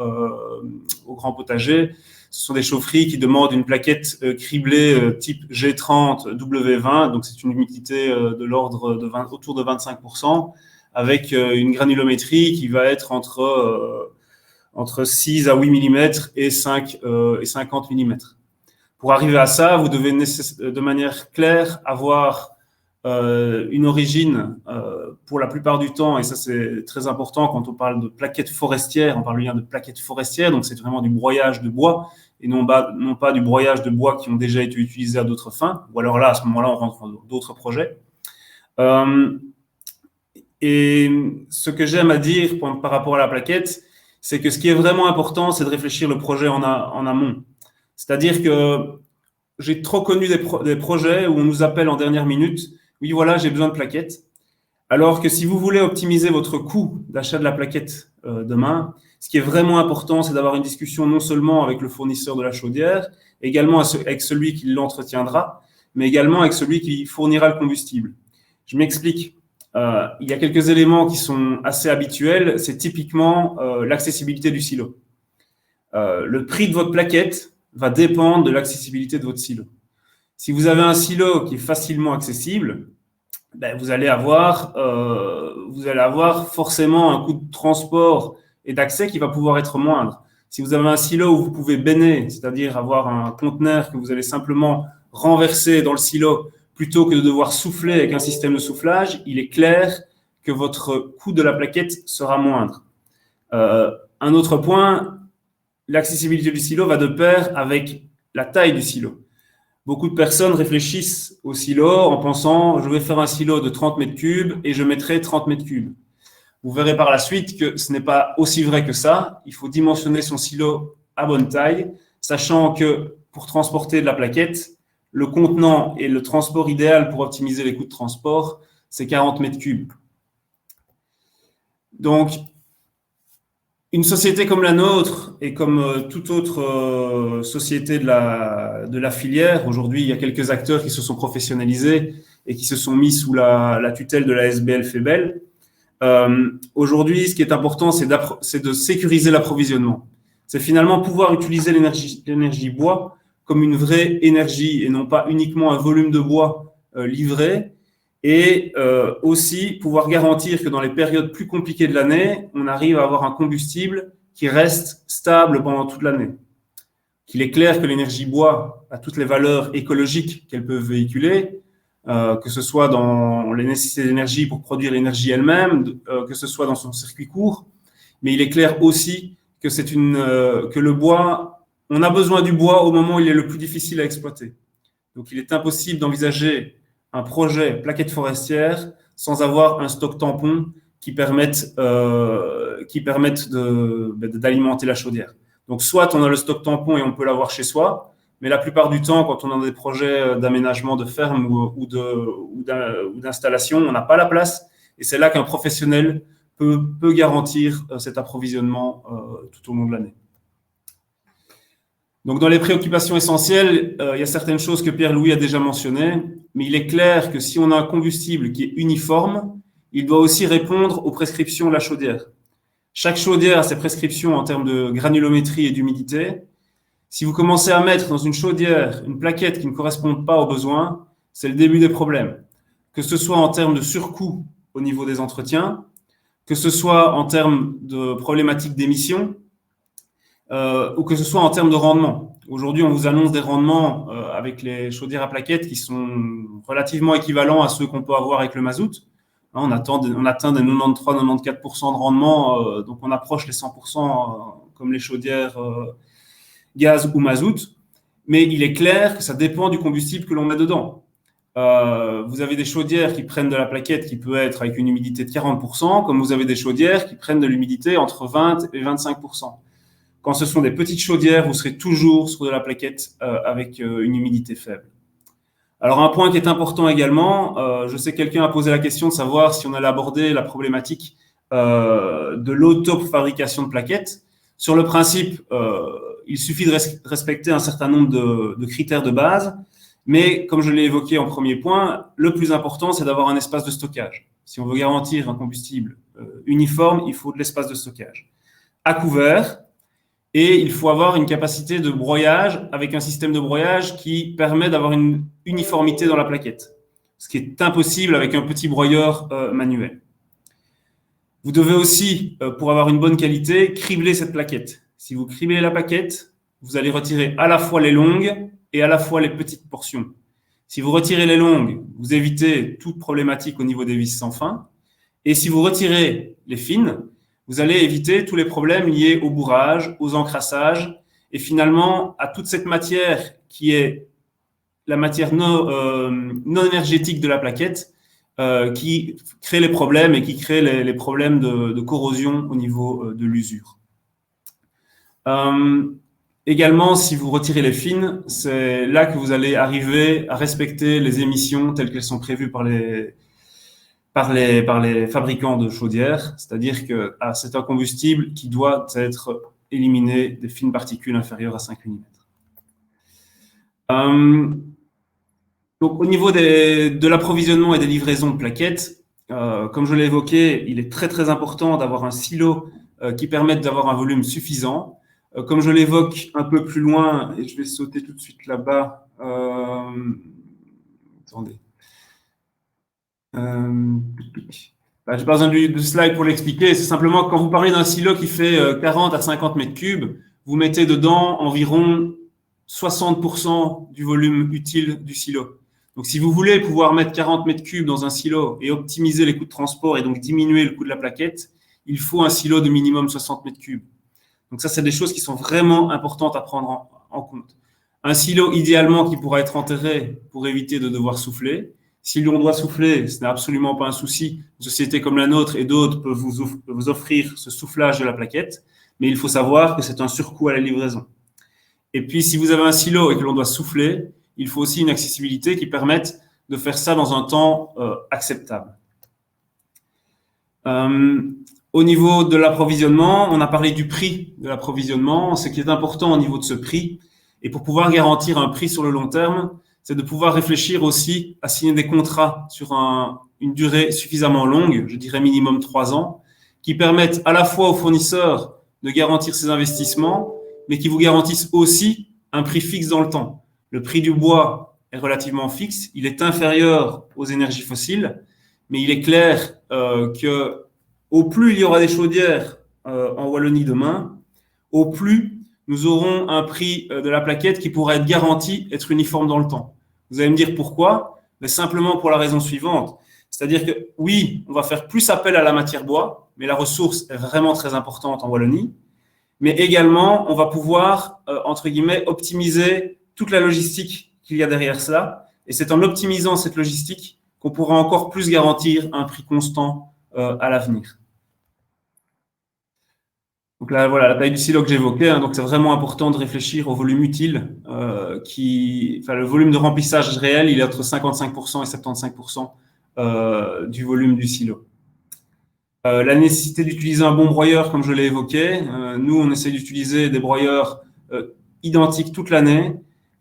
au Grand Potager, ce sont des chaufferies qui demandent une plaquette criblée type G30 W20, donc c'est une humidité de l'ordre de autour de 25%, avec une granulométrie qui va être entre 6 à 8 mm et 50 mm. Pour arriver à ça, vous devez de manière claire avoir une origine pour la plupart du temps, et ça c'est très important quand on parle de plaquettes forestières, on parle bien de plaquettes forestières, donc c'est vraiment du broyage de bois et non pas du broyage de bois qui ont déjà été utilisés à d'autres fins, ou alors là, à ce moment-là, on rentre dans d'autres projets. Et ce que j'aime à dire par rapport à la plaquette, c'est que ce qui est vraiment important, c'est de réfléchir le projet en amont. C'est-à-dire que j'ai trop connu des projets où on nous appelle en dernière minute, oui, voilà, j'ai besoin de plaquettes. Alors que si vous voulez optimiser votre coût d'achat de la plaquette demain, ce qui est vraiment important, c'est d'avoir une discussion non seulement avec le fournisseur de la chaudière, également avec celui qui l'entretiendra, mais également avec celui qui fournira le combustible. Je m'explique. Il y a quelques éléments qui sont assez habituels. C'est typiquement l'accessibilité du silo. Le prix de votre plaquette va dépendre de l'accessibilité de votre silo. Si vous avez un silo qui est facilement accessible, vous allez avoir forcément un coût de transport et d'accès qui va pouvoir être moindre. Si vous avez un silo où vous pouvez béner, c'est-à-dire avoir un conteneur que vous allez simplement renverser dans le silo plutôt que de devoir souffler avec un système de soufflage, il est clair que votre coût de la plaquette sera moindre. Un autre point, l'accessibilité du silo va de pair avec la taille du silo. Beaucoup de personnes réfléchissent au silo en pensant « je vais faire un silo de 30 mètres cubes et je mettrai 30 mètres cubes ». Vous verrez par la suite que ce n'est pas aussi vrai que ça. Il faut dimensionner son silo à bonne taille, sachant que pour transporter de la plaquette, le contenant et le transport idéal pour optimiser les coûts de transport, c'est 40 mètres cubes. Donc, une société comme la nôtre et comme toute autre société de la filière, aujourd'hui, il y a quelques acteurs qui se sont professionnalisés et qui se sont mis sous la tutelle de la SBL Febel. Aujourd'hui, ce qui est important, c'est de sécuriser l'approvisionnement. C'est finalement pouvoir utiliser l'énergie bois comme une vraie énergie et non pas uniquement un volume de bois livré, et aussi pouvoir garantir que dans les périodes plus compliquées de l'année, on arrive à avoir un combustible qui reste stable pendant toute l'année. Qu'il est clair que l'énergie bois a toutes les valeurs écologiques qu'elle peut véhiculer, que ce soit dans les nécessités d'énergie pour produire l'énergie elle-même, que ce soit dans son circuit court, mais il est clair aussi que que le bois, on a besoin du bois au moment où il est le plus difficile à exploiter. Donc, il est impossible d'envisager un projet plaquette forestière sans avoir un stock tampon qui permette d'alimenter la chaudière. Donc, soit on a le stock tampon et on peut l'avoir chez soi, mais la plupart du temps, quand on a des projets d'aménagement de ferme ou d'installation, on n'a pas la place. Et c'est là qu'un professionnel peut garantir cet approvisionnement tout au long de l'année. Donc, dans les préoccupations essentielles, il y a certaines choses que Pierre-Louis a déjà mentionnées, mais il est clair que si on a un combustible qui est uniforme, il doit aussi répondre aux prescriptions de la chaudière. Chaque chaudière a ses prescriptions en termes de granulométrie et d'humidité. Si vous commencez à mettre dans une chaudière une plaquette qui ne correspond pas aux besoins, c'est le début des problèmes. Que ce soit en termes de surcoût au niveau des entretiens, que ce soit en termes de problématiques d'émissions, ou que ce soit en termes de rendement. Aujourd'hui, on vous annonce des rendements avec les chaudières à plaquettes qui sont relativement équivalents à ceux qu'on peut avoir avec le mazout. On atteint des 93-94% de rendement, donc on approche les 100% comme les chaudières gaz ou mazout. Mais il est clair que ça dépend du combustible que l'on met dedans. Vous avez des chaudières qui prennent de la plaquette qui peut être avec une humidité de 40%, comme vous avez des chaudières qui prennent de l'humidité entre 20 et 25%. Quand ce sont des petites chaudières, vous serez toujours sur de la plaquette avec une humidité faible. Alors, un point qui est important également, je sais que quelqu'un a posé la question de savoir si on allait aborder la problématique de l'auto-fabrication de plaquettes. Sur le principe, il suffit de respecter un certain nombre de critères de base, mais comme je l'ai évoqué en premier point, le plus important, c'est d'avoir un espace de stockage. Si on veut garantir un combustible uniforme, il faut de l'espace de stockage à couvert, et il faut avoir une capacité de broyage avec un système de broyage qui permet d'avoir une uniformité dans la plaquette, ce qui est impossible avec un petit broyeur manuel. Vous devez aussi, pour avoir une bonne qualité, cribler cette plaquette. Si vous criblez la plaquette, vous allez retirer à la fois les longues et à la fois les petites portions. Si vous retirez les longues, vous évitez toute problématique au niveau des vis sans fin. Et si vous retirez les fines, vous allez éviter tous les problèmes liés au bourrage, aux encrassages et finalement à toute cette matière qui est la matière non énergétique de la plaquette qui crée les problèmes et qui crée les problèmes de corrosion au niveau de l'usure. Également, si vous retirez les fines, c'est là que vous allez arriver à respecter les émissions telles qu'elles sont prévues par les fabricants de chaudières, c'est-à-dire que c'est un combustible qui doit être éliminé des fines particules inférieures à 5 mm. Donc, au niveau de l'approvisionnement et des livraisons de plaquettes, comme je l'ai évoqué, il est très très important d'avoir un silo qui permette d'avoir un volume suffisant. Comme je l'évoque un peu plus loin, et je vais sauter tout de suite là-bas. Attendez. J'ai pas besoin de slide pour l'expliquer. C'est simplement quand vous parlez d'un silo qui fait 40 à 50 mètres cubes, vous mettez dedans environ 60% du volume utile du silo. Donc, si vous voulez pouvoir mettre 40 mètres cubes dans un silo et optimiser les coûts de transport et donc diminuer le coût de la plaquette, il faut un silo de minimum 60 mètres cubes. Donc, ça, c'est des choses qui sont vraiment importantes à prendre en compte. Un silo, idéalement, qui pourra être enterré pour éviter de devoir souffler. Si l'on doit souffler, ce n'est absolument pas un souci. Une société comme la nôtre et d'autres peuvent vous offrir ce soufflage de la plaquette, mais il faut savoir que c'est un surcoût à la livraison. Et puis, si vous avez un silo et que l'on doit souffler, il faut aussi une accessibilité qui permette de faire ça dans un temps acceptable. Au niveau de l'approvisionnement, on a parlé du prix de l'approvisionnement. Ce qui est important au niveau de ce prix, et pour pouvoir garantir un prix sur le long terme, c'est de pouvoir réfléchir aussi à signer des contrats sur une durée suffisamment longue, je dirais minimum 3 ans, qui permettent à la fois aux fournisseurs de garantir ses investissements, mais qui vous garantissent aussi un prix fixe dans le temps. Le prix du bois est relativement fixe, il est inférieur aux énergies fossiles, mais il est clair que au plus il y aura des chaudières en Wallonie demain, au plus nous aurons un prix de la plaquette qui pourra être garanti être uniforme dans le temps. Vous allez me dire pourquoi? Mais simplement pour la raison suivante. C'est-à-dire que oui, on va faire plus appel à la matière bois, mais la ressource est vraiment très importante en Wallonie. Mais également, on va pouvoir, entre guillemets, optimiser toute la logistique qu'il y a derrière cela. Et c'est en optimisant cette logistique qu'on pourra encore plus garantir un prix constant à l'avenir. Donc là, voilà, la taille du silo que j'évoquais. Donc, c'est vraiment important de réfléchir au volume utile. Le volume de remplissage réel, il est entre 55% et 75% du volume du silo. La nécessité d'utiliser un bon broyeur, comme je l'ai évoqué. Nous, on essaie d'utiliser des broyeurs identiques toute l'année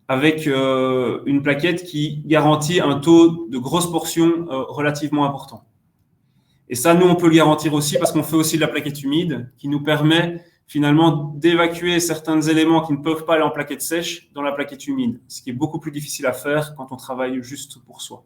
avec une plaquette qui garantit un taux de grosse portion relativement important. Et ça, nous, on peut le garantir aussi parce qu'on fait aussi de la plaquette humide qui nous permet finalement d'évacuer certains éléments qui ne peuvent pas aller en plaquette sèche dans la plaquette humide, ce qui est beaucoup plus difficile à faire quand on travaille juste pour soi.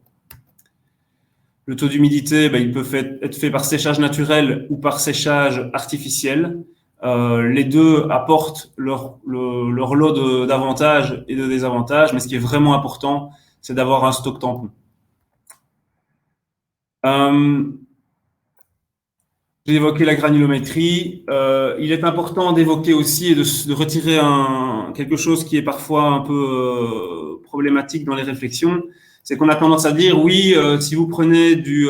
Le taux d'humidité, il peut être fait par séchage naturel ou par séchage artificiel. Les deux apportent leur lot d'avantages et de désavantages, mais ce qui est vraiment important, c'est d'avoir un stock tampon. J'ai évoqué la granulométrie. Il est important d'évoquer aussi et de retirer quelque chose qui est parfois un peu problématique dans les réflexions, C'est qu'on a tendance à dire, oui, si vous prenez du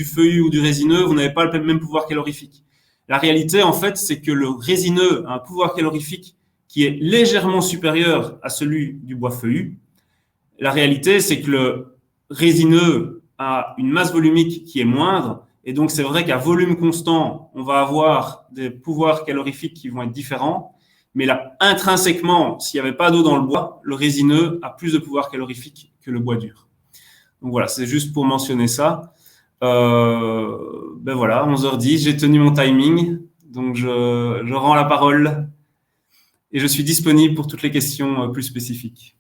feuillu ou du résineux, vous n'avez pas le même pouvoir calorifique. La réalité, en fait, c'est que le résineux a un pouvoir calorifique qui est légèrement supérieur à celui du bois feuillu. La réalité, c'est que le résineux a une masse volumique qui est moindre, et donc c'est vrai qu'à volume constant, on va avoir des pouvoirs calorifiques qui vont être différents, mais là, intrinsèquement, s'il n'y avait pas d'eau dans le bois, le résineux a plus de pouvoir calorifique que le bois dur. Donc voilà, c'est juste pour mentionner ça. Ben voilà, 11h10, j'ai tenu mon timing, donc je rends la parole et je suis disponible pour toutes les questions plus spécifiques.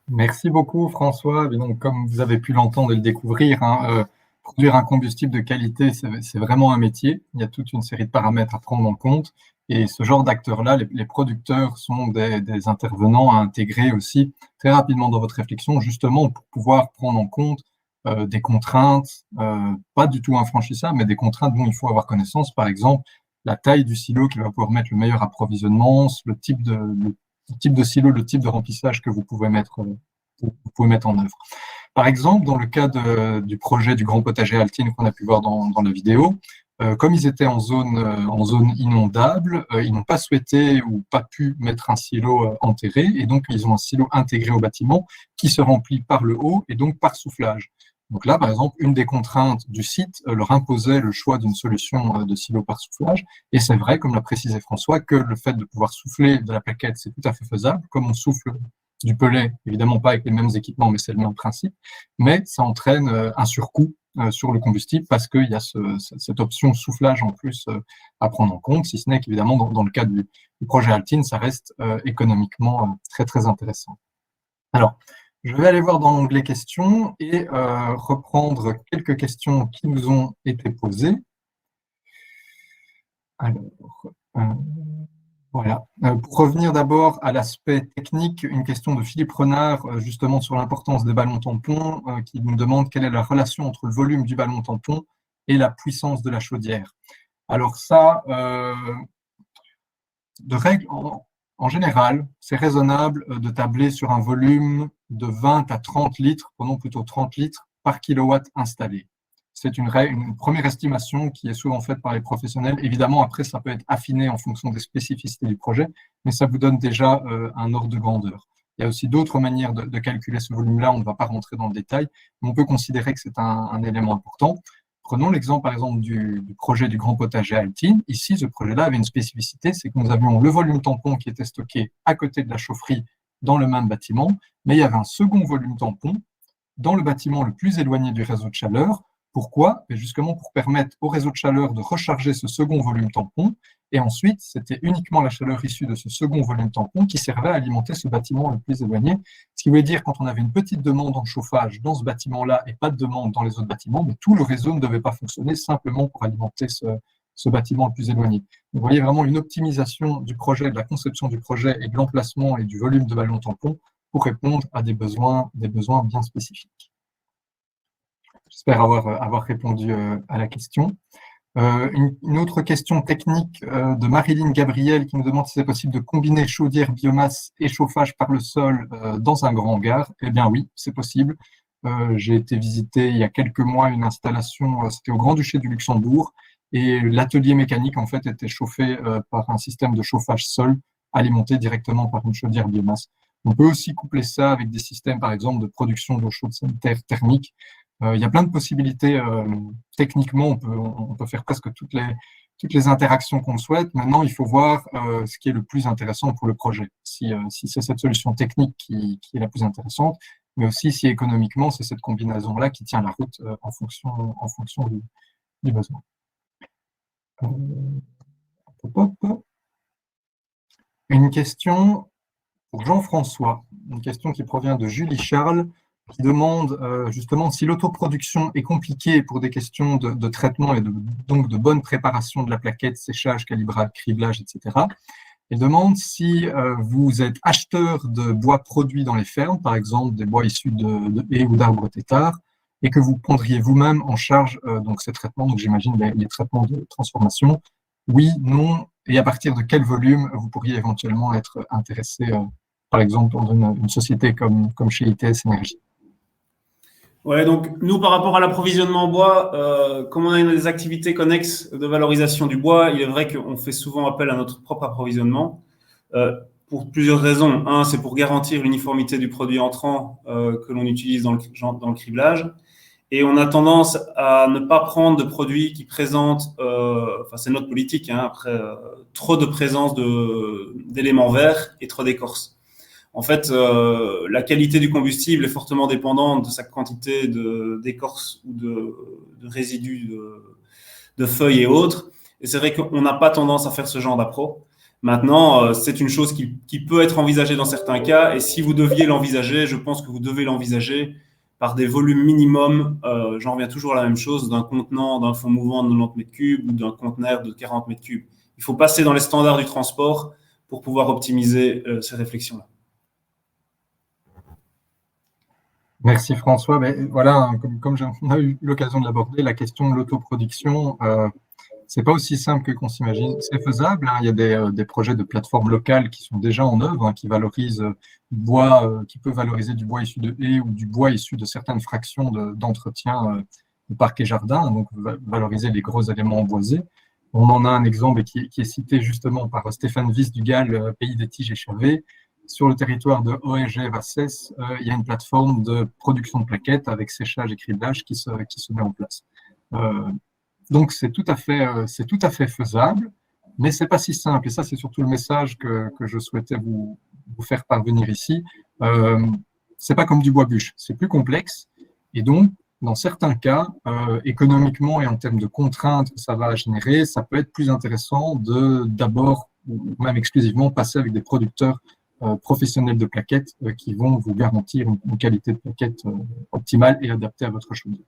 Merci beaucoup François. Et donc, comme vous avez pu l'entendre et le découvrir, produire un combustible de qualité, c'est vraiment un métier. Il y a toute une série de paramètres à prendre en compte. Et ce genre d'acteurs-là, les producteurs sont des intervenants à intégrer aussi très rapidement dans votre réflexion, justement pour pouvoir prendre en compte des contraintes, pas du tout infranchissables, mais des contraintes dont il faut avoir connaissance. Par exemple, la taille du silo qui va pouvoir mettre le meilleur approvisionnement, le type de silo, le type de remplissage que vous pouvez mettre en œuvre. Par exemple, dans le cas du projet du Grand Potager Altine qu'on a pu voir dans la vidéo, comme ils étaient en zone inondable, ils n'ont pas souhaité ou pas pu mettre un silo enterré, et donc ils ont un silo intégré au bâtiment qui se remplit par le haut et donc par soufflage. Donc là, par exemple, une des contraintes du site leur imposait le choix d'une solution de silo par soufflage, et c'est vrai, comme l'a précisé François, que le fait de pouvoir souffler de la plaquette, c'est tout à fait faisable, comme on souffle du pellet, évidemment pas avec les mêmes équipements, mais c'est le même principe, mais ça entraîne un surcoût sur le combustible parce qu'il y a cette option soufflage en plus à prendre en compte, si ce n'est qu'évidemment dans le cas du projet Altine, ça reste économiquement très très intéressant. Alors, je vais aller voir dans l'onglet questions et reprendre quelques questions qui nous ont été posées. Alors, voilà. Pour revenir d'abord à l'aspect technique, une question de Philippe Renard, justement sur l'importance des ballons tampons, qui nous demande quelle est la relation entre le volume du ballon tampon et la puissance de la chaudière. Alors ça, de règle, en général, c'est raisonnable de tabler sur un volume de 20 à 30 litres, prenons plutôt 30 litres par kilowatt installé. C'est une première estimation qui est souvent faite par les professionnels. Évidemment, après, ça peut être affiné en fonction des spécificités du projet, mais ça vous donne déjà un ordre de grandeur. Il y a aussi d'autres manières de calculer ce volume-là, on ne va pas rentrer dans le détail, mais on peut considérer que c'est un élément important. Prenons l'exemple, par exemple, du projet du Grand Potager Altine. Ici, ce projet-là avait une spécificité, c'est que nous avions le volume tampon qui était stocké à côté de la chaufferie dans le même bâtiment, mais il y avait un second volume tampon dans le bâtiment le plus éloigné du réseau de chaleur. Pourquoi? Justement pour permettre au réseau de chaleur de recharger ce second volume tampon. Et ensuite, c'était uniquement la chaleur issue de ce second volume tampon qui servait à alimenter ce bâtiment le plus éloigné. Ce qui voulait dire quand on avait une petite demande en chauffage dans ce bâtiment-là et pas de demande dans les autres bâtiments, mais tout le réseau ne devait pas fonctionner simplement pour alimenter ce bâtiment le plus éloigné. Donc, vous voyez vraiment une optimisation du projet, de la conception du projet et de l'emplacement et du volume de ballon tampon pour répondre à des besoins bien spécifiques. J'espère avoir répondu à la question. Une autre question technique de Marilyn Gabriel qui nous demande si c'est possible de combiner chaudière, biomasse et chauffage par le sol dans un grand hangar. Eh bien oui, c'est possible. J'ai été visiter il y a quelques mois une installation, c'était au Grand-Duché du Luxembourg, et l'atelier mécanique en fait était chauffé par un système de chauffage sol alimenté directement par une chaudière biomasse. On peut aussi coupler ça avec des systèmes, par exemple, de production d'eau chaude sanitaire thermique. Il y a plein de possibilités. Techniquement, on peut faire presque toutes les interactions qu'on souhaite. Maintenant, il faut voir ce qui est le plus intéressant pour le projet. Si c'est cette solution technique qui est la plus intéressante, mais aussi si économiquement, c'est cette combinaison-là qui tient la route en fonction du besoin. Une question pour Jean-François, une question qui provient de Julie Charles, qui demande justement si l'autoproduction est compliquée pour des questions de traitement et donc de bonne préparation de la plaquette, séchage, calibrage, criblage, etc. Elle demande si vous êtes acheteur de bois produits dans les fermes, par exemple des bois issus de haies ou d'arbres têtards, et que vous prendriez vous-même en charge donc ces traitements, donc j'imagine les traitements de transformation. Oui, non, et à partir de quel volume vous pourriez éventuellement être intéressé par exemple dans une société comme chez ITS Énergie? Ouais, donc nous, par rapport à l'approvisionnement en bois, comme on a des activités connexes de valorisation du bois, il est vrai qu'on fait souvent appel à notre propre approvisionnement pour plusieurs raisons. Un, c'est pour garantir l'uniformité du produit entrant que l'on utilise dans le criblage. Et on a tendance à ne pas prendre de produits qui présentent, enfin c'est notre politique, hein, après, trop de présence d'éléments verts et trop d'écorce. En fait, la qualité du combustible est fortement dépendante de sa quantité d'écorce ou de résidus de feuilles et autres. Et c'est vrai qu'on n'a pas tendance à faire ce genre d'appro. Maintenant, c'est une chose qui peut être envisagée dans certains cas. Et si vous deviez l'envisager, je pense que vous devez l'envisager par des volumes minimums. J'en reviens toujours à la même chose, d'un contenant, d'un fond mouvant de 90 mètres cubes ou d'un conteneur de 40 mètres cubes. Il faut passer dans les standards du transport pour pouvoir optimiser ces réflexions-là. Merci François. Mais voilà, comme on a eu l'occasion de l'aborder, la question de l'autoproduction, c'est pas aussi simple qu'on s'imagine. C'est faisable, hein. Il y a des projets de plateformes locales qui sont déjà en œuvre, hein, qui valorisent du bois, qui peut valoriser du bois issu de haies ou du bois issu de certaines fractions d'entretien de parcs et jardins, donc valoriser les gros éléments boisés. On en a un exemple qui est cité justement par Stéphane Wyss du GAL, Pays des Tiges et Chavées. Sur le territoire de OEG-Vassès, il y a une plateforme de production de plaquettes avec séchage et criblage qui se met en place. Donc, c'est tout à fait faisable, mais c'est pas si simple. Et ça, c'est surtout le message que je souhaitais vous faire parvenir ici. C'est pas comme du bois bûche, c'est plus complexe. Et donc, dans certains cas, économiquement et en termes de contraintes que ça va générer, ça peut être plus intéressant d'abord, ou même exclusivement, passer avec des producteurs professionnels de plaquettes qui vont vous garantir une qualité de plaquettes optimale et adaptée à votre chaudière.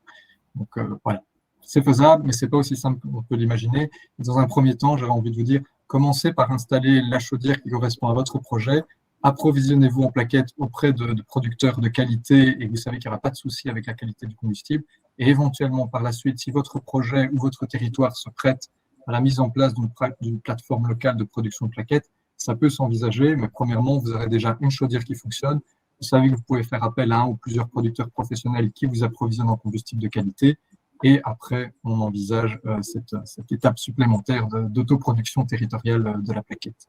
Donc voilà, c'est faisable, mais c'est pas aussi simple qu'on peut l'imaginer. Dans un premier temps, j'avais envie de vous dire, commencez par installer la chaudière qui correspond à votre projet, approvisionnez-vous en plaquettes auprès de producteurs de qualité et vous savez qu'il n'y aura pas de souci avec la qualité du combustible. Et éventuellement, par la suite, si votre projet ou votre territoire se prête à la mise en place d'une plateforme locale de production de plaquettes, ça peut s'envisager, mais premièrement, vous aurez déjà une chaudière qui fonctionne. Vous savez que vous pouvez faire appel à un ou plusieurs producteurs professionnels qui vous approvisionnent en combustible de qualité. Et après, on envisage cette étape supplémentaire d'autoproduction territoriale de la plaquette.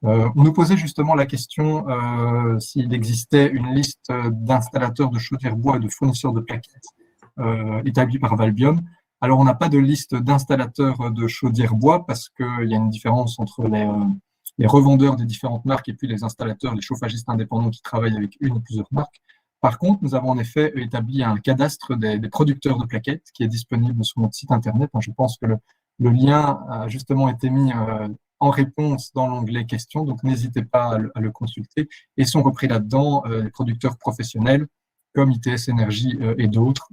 On nous posait justement la question s'il existait une liste d'installateurs de chaudières bois et de fournisseurs de plaquettes établis par Valbiom. Alors, on n'a pas de liste d'installateurs de chaudières bois parce qu'il y a une différence entre les revendeurs des différentes marques et puis les installateurs, les chauffagistes indépendants qui travaillent avec une ou plusieurs marques. Par contre, nous avons en effet établi un cadastre des producteurs de plaquettes qui est disponible sur notre site internet. Je pense que le lien a justement été mis en réponse dans l'onglet questions, donc n'hésitez pas à le consulter. Et sont repris là-dedans les producteurs professionnels comme ITS Énergie et d'autres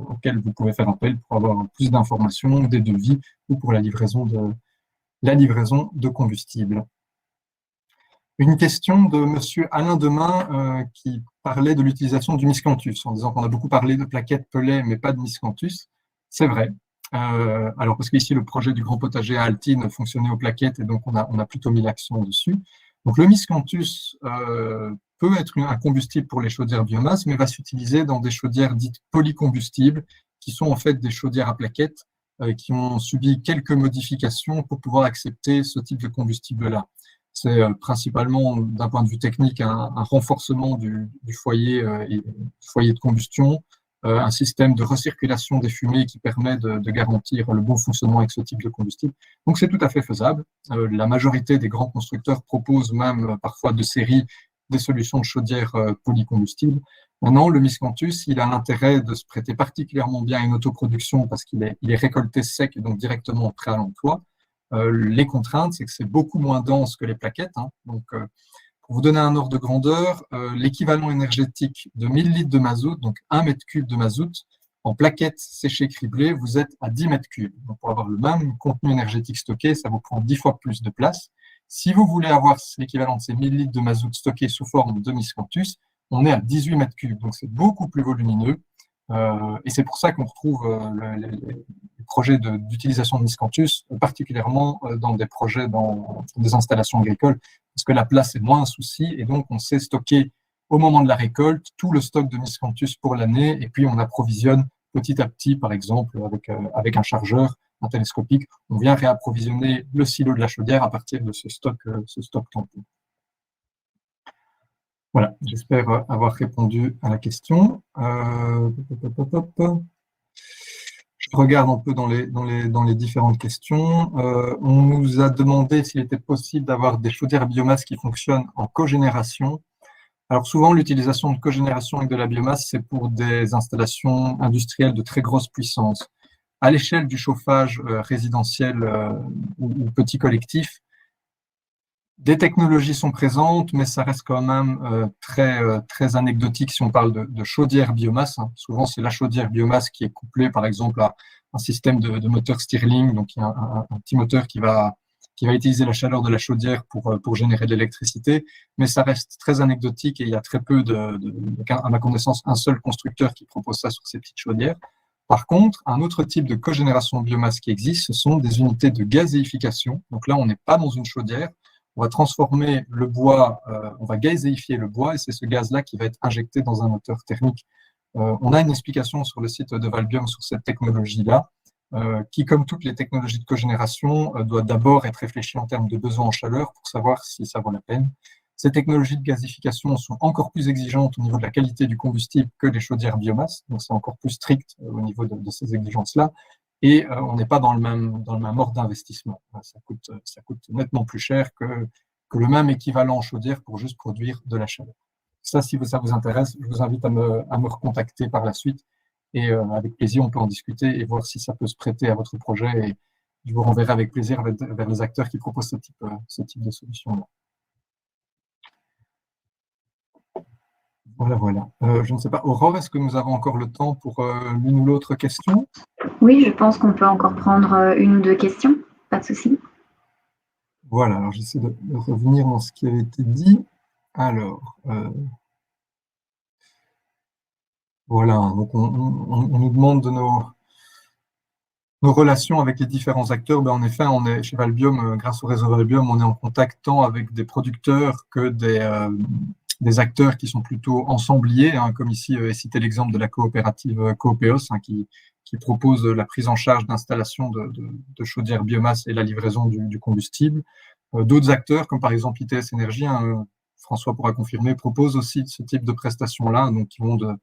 auxquels vous pouvez faire appel pour avoir plus d'informations, des devis ou pour la livraison de combustible. Une question de M. Alain Demain qui parlait de l'utilisation du miscanthus, en disant qu'on a beaucoup parlé de plaquettes pelées, mais pas de miscanthus. C'est vrai. Alors, parce qu'ici, le projet du grand potager à Altine fonctionnait aux plaquettes, et donc on a plutôt mis l'accent dessus. Donc, le miscanthus peut être un combustible pour les chaudières biomasse, mais va s'utiliser dans des chaudières dites polycombustibles, qui sont en fait des chaudières à plaquettes qui ont subi quelques modifications pour pouvoir accepter ce type de combustible-là. C'est principalement, d'un point de vue technique, un renforcement du foyer de combustion, un système de recirculation des fumées qui permet de garantir le bon fonctionnement avec ce type de combustible. Donc, c'est tout à fait faisable. La majorité des grands constructeurs proposent même parfois de série des solutions de chaudière polycombustible. Maintenant, le miscanthus, il a l'intérêt de se prêter particulièrement bien à une autoproduction parce qu'il est récolté sec et donc directement prêt à l'emploi. Les contraintes, c'est que c'est beaucoup moins dense que les plaquettes. Donc, pour vous donner un ordre de grandeur, l'équivalent énergétique de 1000 litres de mazout, donc 1 mètre cube de mazout, en plaquettes séchées criblées, vous êtes à 10 mètres cubes. Donc, pour avoir le même contenu énergétique stocké, ça vous prend 10 fois plus de place. Si vous voulez avoir l'équivalent de ces 1000 litres de mazout stockés sous forme de miscanthus, on est à 18 mètres cubes. Donc, c'est beaucoup plus volumineux. Et c'est pour ça qu'on retrouve les projets d'utilisation de miscanthus, particulièrement dans des projets dans des installations agricoles, parce que la place est moins un souci, et donc on sait stocker au moment de la récolte tout le stock de miscanthus pour l'année, et puis on approvisionne petit à petit, par exemple, avec un chargeur, un télescopique, on vient réapprovisionner le silo de la chaudière à partir de ce stock tampon. Voilà, j'espère avoir répondu à la question. Je regarde un peu dans les différentes questions. On nous a demandé s'il était possible d'avoir des chaudières biomasse qui fonctionnent en cogénération. Alors souvent, l'utilisation de cogénération avec de la biomasse, c'est pour des installations industrielles de très grosse puissance. À l'échelle du chauffage résidentiel ou petit collectif, des technologies sont présentes, mais ça reste quand même très anecdotique si on parle de chaudière biomasse. Hein. Souvent, c'est la chaudière biomasse qui est couplée, par exemple, à un système de moteur Stirling, donc il y a un petit moteur qui va utiliser la chaleur de la chaudière pour générer de l'électricité, mais ça reste très anecdotique et il y a très peu à ma connaissance, un seul constructeur qui propose ça sur ces petites chaudières. Par contre, un autre type de cogénération biomasse qui existe, ce sont des unités de gazéification. Donc là, on n'est pas dans une chaudière, on va transformer le bois, on va gazéifier le bois et c'est ce gaz-là qui va être injecté dans un moteur thermique. On a une explication sur le site de Valbium sur cette technologie-là, qui, comme toutes les technologies de cogénération, doit d'abord être réfléchie en termes de besoin en chaleur pour savoir si ça vaut la peine. Ces technologies de gazification sont encore plus exigeantes au niveau de la qualité du combustible que les chaudières biomasse, donc c'est encore plus strict au niveau de ces exigences-là. Et on n'est pas dans le même ordre d'investissement. Ça coûte nettement plus cher que le même équivalent en chaudière pour juste produire de la chaleur. Ça, si ça vous intéresse, je vous invite à me recontacter par la suite. Et avec plaisir, on peut en discuter et voir si ça peut se prêter à votre projet. Et je vous renverrai avec plaisir vers les acteurs qui proposent ce type de solution-là. Voilà. Je ne sais pas, Aurore, est-ce que nous avons encore le temps pour l'une ou l'autre question? Oui, je pense qu'on peut encore prendre une ou deux questions, pas de souci. Voilà, alors j'essaie de revenir dans ce qui avait été dit. Alors, voilà, donc on nous demande de nos relations avec les différents acteurs. Ben, en effet, on est chez Valbium, grâce au réseau Valbium, on est en contact tant avec des producteurs que des acteurs qui sont plutôt ensembliers, hein, comme ici est cité l'exemple de la coopérative Coopéos, hein, qui propose la prise en charge d'installations de chaudières biomasse et la livraison du combustible. D'autres acteurs, comme par exemple ITS Énergie, hein, François pourra confirmer, proposent aussi ce type de prestations-là, donc qui vont de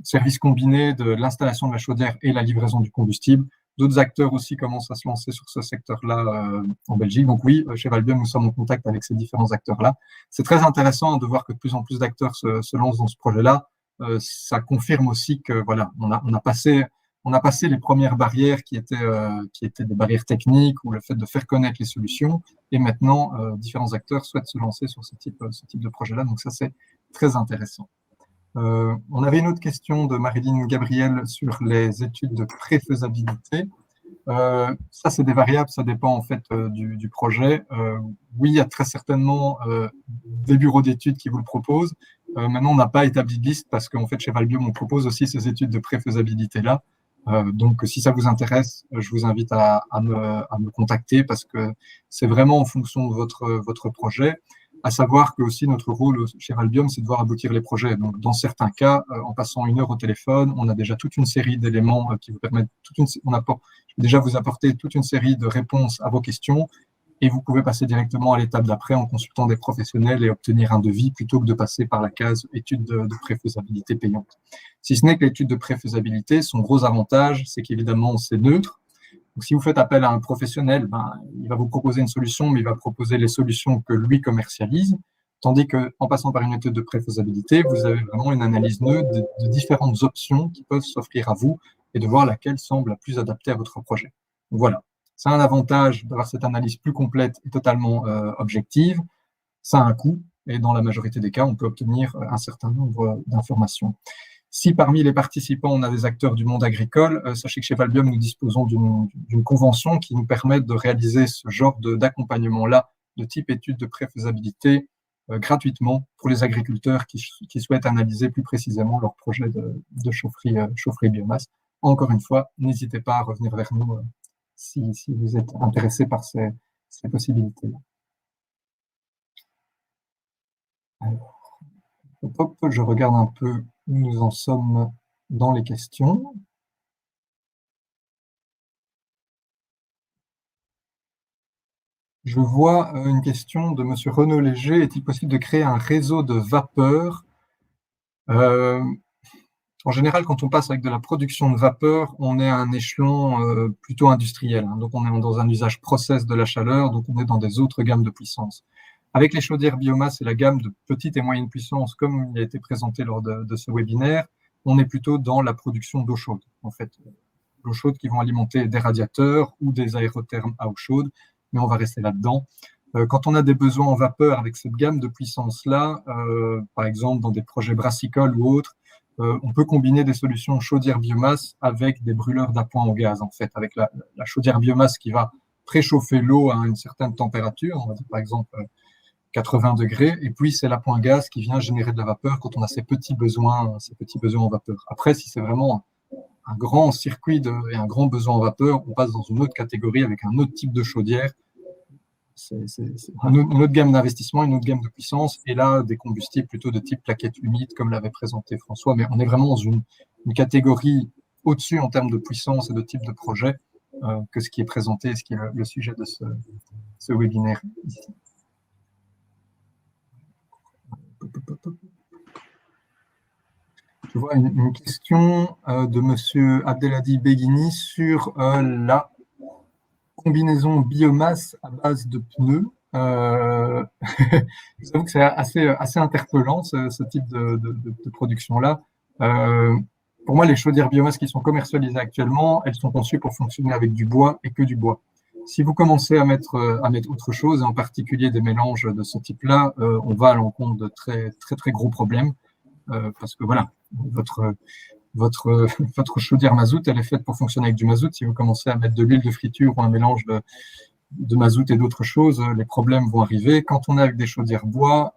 services combinés de l'installation de la chaudière et la livraison du combustible. D'autres acteurs aussi commencent à se lancer sur ce secteur-là en Belgique. Donc oui, chez Valbium, nous sommes en contact avec ces différents acteurs-là. C'est très intéressant de voir que de plus en plus d'acteurs se lancent dans ce projet-là. Ça confirme aussi que voilà, on a passé les premières barrières qui étaient des barrières techniques ou le fait de faire connaître les solutions. Et maintenant, différents acteurs souhaitent se lancer sur ce type de projet-là. Donc ça, c'est très intéressant. On avait une autre question de Marilyn Gabriel sur les études de préfaisabilité. Ça, c'est des variables, ça dépend en fait du projet. Oui, il y a très certainement des bureaux d'études qui vous le proposent. Maintenant, on n'a pas établi de liste parce qu'en fait, chez Valbium, on propose aussi ces études de préfaisabilité-là. Donc, si ça vous intéresse, je vous invite à me contacter parce que c'est vraiment en fonction de votre projet. À savoir que aussi notre rôle chez Valbium, c'est de voir aboutir les projets. Donc, dans certains cas, en passant 1 heure au téléphone, on a déjà toute une série d'éléments qui vous permettent, je vais déjà vous apporter toute une série de réponses à vos questions et vous pouvez passer directement à l'étape d'après en consultant des professionnels et obtenir un devis plutôt que de passer par la case étude de préfaisabilité payante. Si ce n'est que l'étude de préfaisabilité, son gros avantage, c'est qu'évidemment, c'est neutre. Donc, si vous faites appel à un professionnel, il va vous proposer une solution, mais il va proposer les solutions que lui commercialise, tandis qu'en passant par une étude de préfaisabilité, vous avez vraiment une analyse neutre de différentes options qui peuvent s'offrir à vous et de voir laquelle semble la plus adaptée à votre projet. Donc, voilà, c'est un avantage d'avoir cette analyse plus complète et totalement objective. Ça a un coût et dans la majorité des cas, on peut obtenir un certain nombre d'informations. Si parmi les participants, on a des acteurs du monde agricole, sachez que chez Valbium, nous disposons d'une convention qui nous permet de réaliser ce genre d'accompagnement-là, de type étude de préfaisabilité, gratuitement pour les agriculteurs qui souhaitent analyser plus précisément leur projet de chaufferie biomasse. Encore une fois, n'hésitez pas à revenir vers nous si vous êtes intéressé par ces possibilités-là. Alors, je regarde un peu où nous en sommes dans les questions. Je vois une question de Monsieur Renaud Léger. Est-il possible de créer un réseau de vapeur? En général, quand on passe avec de la production de vapeur, on est à un échelon plutôt industriel. Donc, on est dans un usage process de la chaleur, donc on est dans des autres gammes de puissance. Avec les chaudières biomasse et la gamme de petite et moyenne puissance, comme il a été présenté lors de ce webinaire, on est plutôt dans la production d'eau chaude. En fait, l'eau chaude qui vont alimenter des radiateurs ou des aérothermes à eau chaude, mais on va rester là-dedans. Quand on a des besoins en vapeur avec cette gamme de puissance-là, par exemple dans des projets brassicoles ou autres, on peut combiner des solutions chaudière biomasse avec des brûleurs d'appoint en gaz, en fait, avec la chaudière biomasse qui va préchauffer l'eau à une certaine température, on va dire par exemple 80 degrés, et puis c'est l'appoint gaz qui vient générer de la vapeur quand on a ces petits besoins en vapeur. Après, si c'est vraiment un grand circuit et un grand besoin en vapeur, on passe dans une autre catégorie avec un autre type de chaudière. C'est une autre gamme d'investissement, une autre gamme de puissance, et là, des combustibles plutôt de type plaquettes humides, comme l'avait présenté François, mais on est vraiment dans une catégorie au-dessus en termes de puissance et de type de projet que ce qui est présenté, ce qui est le sujet de ce webinaire ici. Je vois une question de Monsieur Abdelhadi Beguini sur la combinaison biomasse à base de pneus. Je trouve que c'est assez interpellant ce type de production-là. Pour moi, les chaudières biomasse qui sont commercialisées actuellement, elles sont conçues pour fonctionner avec du bois et que du bois. Si vous commencez à mettre autre chose, et en particulier des mélanges de ce type-là, on va à l'encontre de très gros problèmes, parce que voilà, votre chaudière mazout, elle est faite pour fonctionner avec du mazout. Si vous commencez à mettre de l'huile de friture ou un mélange de mazout et d'autres choses, les problèmes vont arriver. Quand on est avec des chaudières bois,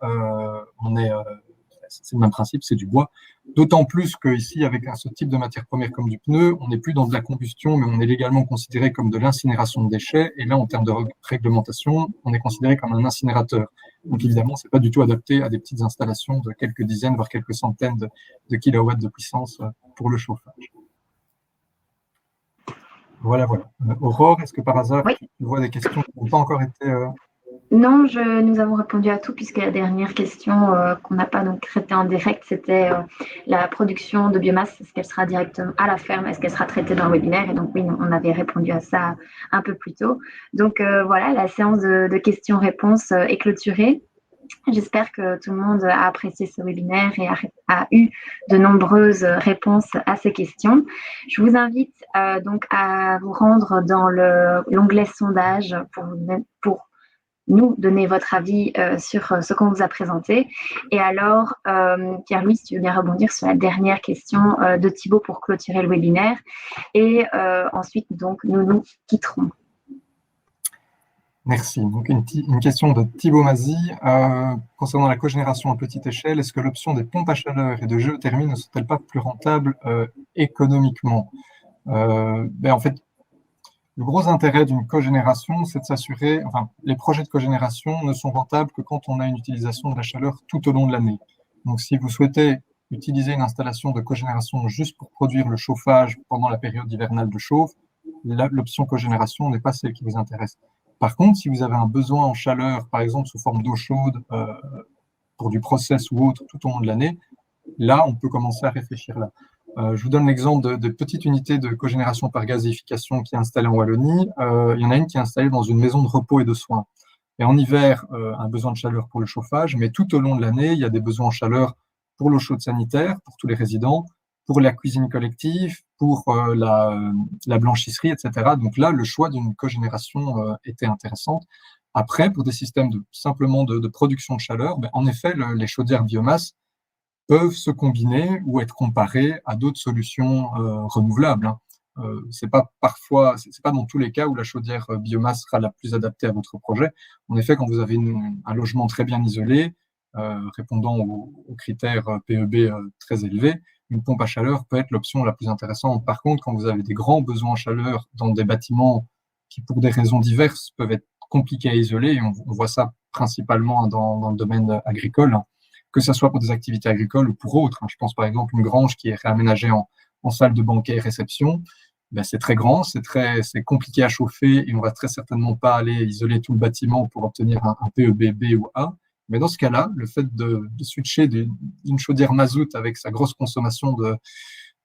c'est le même principe, c'est du bois. D'autant plus qu'ici, avec ce type de matière première comme du pneu, on n'est plus dans de la combustion, mais on est légalement considéré comme de l'incinération de déchets. Et là, en termes de réglementation, on est considéré comme un incinérateur. Donc évidemment, ce n'est pas du tout adapté à des petites installations de quelques dizaines, voire quelques centaines de kilowatts de puissance pour le chauffage. Voilà. Aurore, est-ce que par hasard, oui, tu vois des questions qui n'ont pas encore été... Non, nous avons répondu à tout, puisque la dernière question qu'on n'a pas donc traitée en direct, c'était la production de biomasse. Est-ce qu'elle sera directement à la ferme? Est-ce qu'elle sera traitée dans le webinaire? Et donc oui, on avait répondu à ça un peu plus tôt. Donc voilà, la séance de questions-réponses est clôturée. J'espère que tout le monde a apprécié ce webinaire et a eu de nombreuses réponses à ces questions. Je vous invite donc à vous rendre dans l'onglet sondage pour nous donner votre avis sur ce qu'on vous a présenté. Et alors, Pierre-Louis, si tu veux bien rebondir sur la dernière question de Thibaut pour clôturer le webinaire. Et ensuite, donc, nous quitterons. Merci. Donc, une question de Thibaut Mazy. Concernant la cogénération à petite échelle, est-ce que l'option des pompes à chaleur et de géothermie ne sont-elles pas plus rentables économiquement? En fait, le gros intérêt d'une cogénération, c'est de s'assurer, les projets de cogénération ne sont rentables que quand on a une utilisation de la chaleur tout au long de l'année. Donc, si vous souhaitez utiliser une installation de cogénération juste pour produire le chauffage pendant la période hivernale de chauffe, l'option cogénération n'est pas celle qui vous intéresse. Par contre, si vous avez un besoin en chaleur, par exemple sous forme d'eau chaude, pour du process ou autre tout au long de l'année, là, on peut commencer à réfléchir là. Je vous donne l'exemple de petites unités de cogénération par gazéification qui est installée en Wallonie. Il y en a une qui est installée dans une maison de repos et de soins. Et en hiver, un besoin de chaleur pour le chauffage, mais tout au long de l'année, il y a des besoins en chaleur pour l'eau chaude sanitaire, pour tous les résidents, pour la cuisine collective, pour la blanchisserie, etc. Donc là, le choix d'une cogénération était intéressante. Après, pour des systèmes simplement de production de chaleur, en effet, les chaudières biomasse peuvent se combiner ou être comparées à d'autres solutions renouvelables. C'est pas dans tous les cas où la chaudière biomasse sera la plus adaptée à votre projet. En effet, quand vous avez un logement très bien isolé, répondant aux critères PEB très élevés, une pompe à chaleur peut être l'option la plus intéressante. Par contre, quand vous avez des grands besoins en chaleur dans des bâtiments qui, pour des raisons diverses, peuvent être compliqués à isoler, et on voit ça principalement dans le domaine agricole, que ce soit pour des activités agricoles ou pour autres. Je pense par exemple une grange qui est réaménagée en salle de banquet et réception. Ben, c'est très grand, c'est compliqué à chauffer et on va très certainement pas aller isoler tout le bâtiment pour obtenir un PEB B ou A. Mais dans ce cas-là, le fait de switcher d'une chaudière mazout avec sa grosse consommation de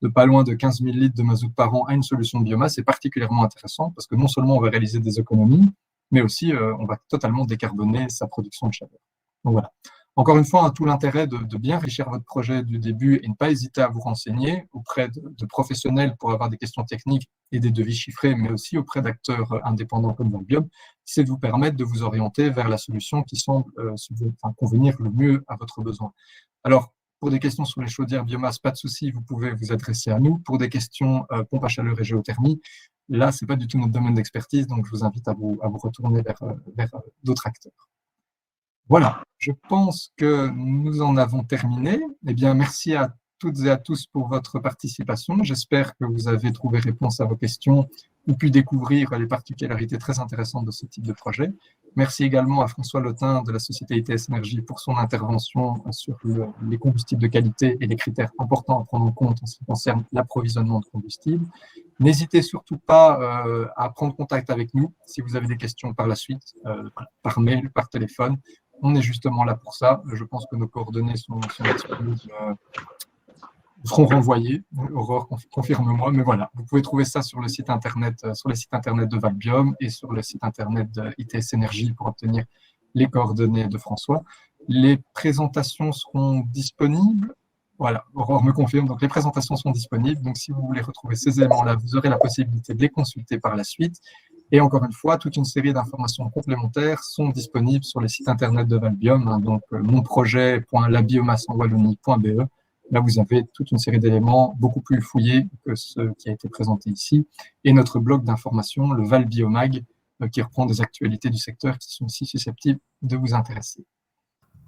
pas loin de 15 000 litres de mazout par an à une solution de biomasse est particulièrement intéressant parce que non seulement on va réaliser des économies, mais aussi on va totalement décarboner sa production de chaleur. Donc voilà. Encore une fois, tout l'intérêt de bien réfléchir à votre projet du début et ne pas hésiter à vous renseigner auprès de professionnels pour avoir des questions techniques et des devis chiffrés, mais aussi auprès d'acteurs indépendants comme Valbiom, c'est de vous permettre de vous orienter vers la solution qui semble convenir le mieux à votre besoin. Alors, pour des questions sur les chaudières biomasse, pas de souci, vous pouvez vous adresser à nous. Pour des questions pompe à chaleur et géothermie, là, ce n'est pas du tout notre domaine d'expertise, donc je vous invite à vous retourner vers d'autres acteurs. Voilà, je pense que nous en avons terminé. Eh bien, merci à toutes et à tous pour votre participation. J'espère que vous avez trouvé réponse à vos questions ou pu découvrir les particularités très intéressantes de ce type de projet. Merci également à François Lotin de la société ITS Énergie pour son intervention sur les combustibles de qualité et les critères importants à prendre en compte en ce qui concerne l'approvisionnement de combustible. N'hésitez surtout pas à prendre contact avec nous si vous avez des questions par la suite, par mail, par téléphone. On est justement là pour ça. Je pense que nos coordonnées seront renvoyées. Aurore, confirme-moi. Mais voilà, vous pouvez trouver ça sur le site internet, de Valbiom et sur le site internet de ITS Énergie pour obtenir les coordonnées de François. Les présentations seront disponibles. Voilà, Aurore me confirme. Donc, les présentations sont disponibles. Donc, si vous voulez retrouver ces éléments-là, vous aurez la possibilité de les consulter par la suite. Et encore une fois, toute une série d'informations complémentaires sont disponibles sur les sites internet de Valbiom, donc monprojet.labiomasseenwallonie.be. Là, vous avez toute une série d'éléments beaucoup plus fouillés que ce qui a été présenté ici. Et notre blog d'information, le Valbiomag, qui reprend des actualités du secteur qui sont aussi susceptibles de vous intéresser.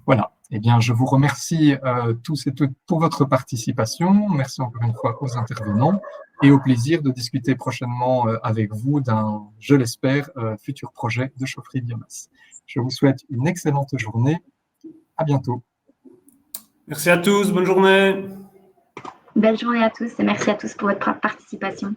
Voilà. Eh bien, je vous remercie tous et toutes pour votre participation. Merci encore une fois aux intervenants et au plaisir de discuter prochainement avec vous d'un, je l'espère, futur projet de chaufferie biomasse. Je vous souhaite une excellente journée. À bientôt. Merci à tous. Bonne journée. Belle journée à tous et merci à tous pour votre participation.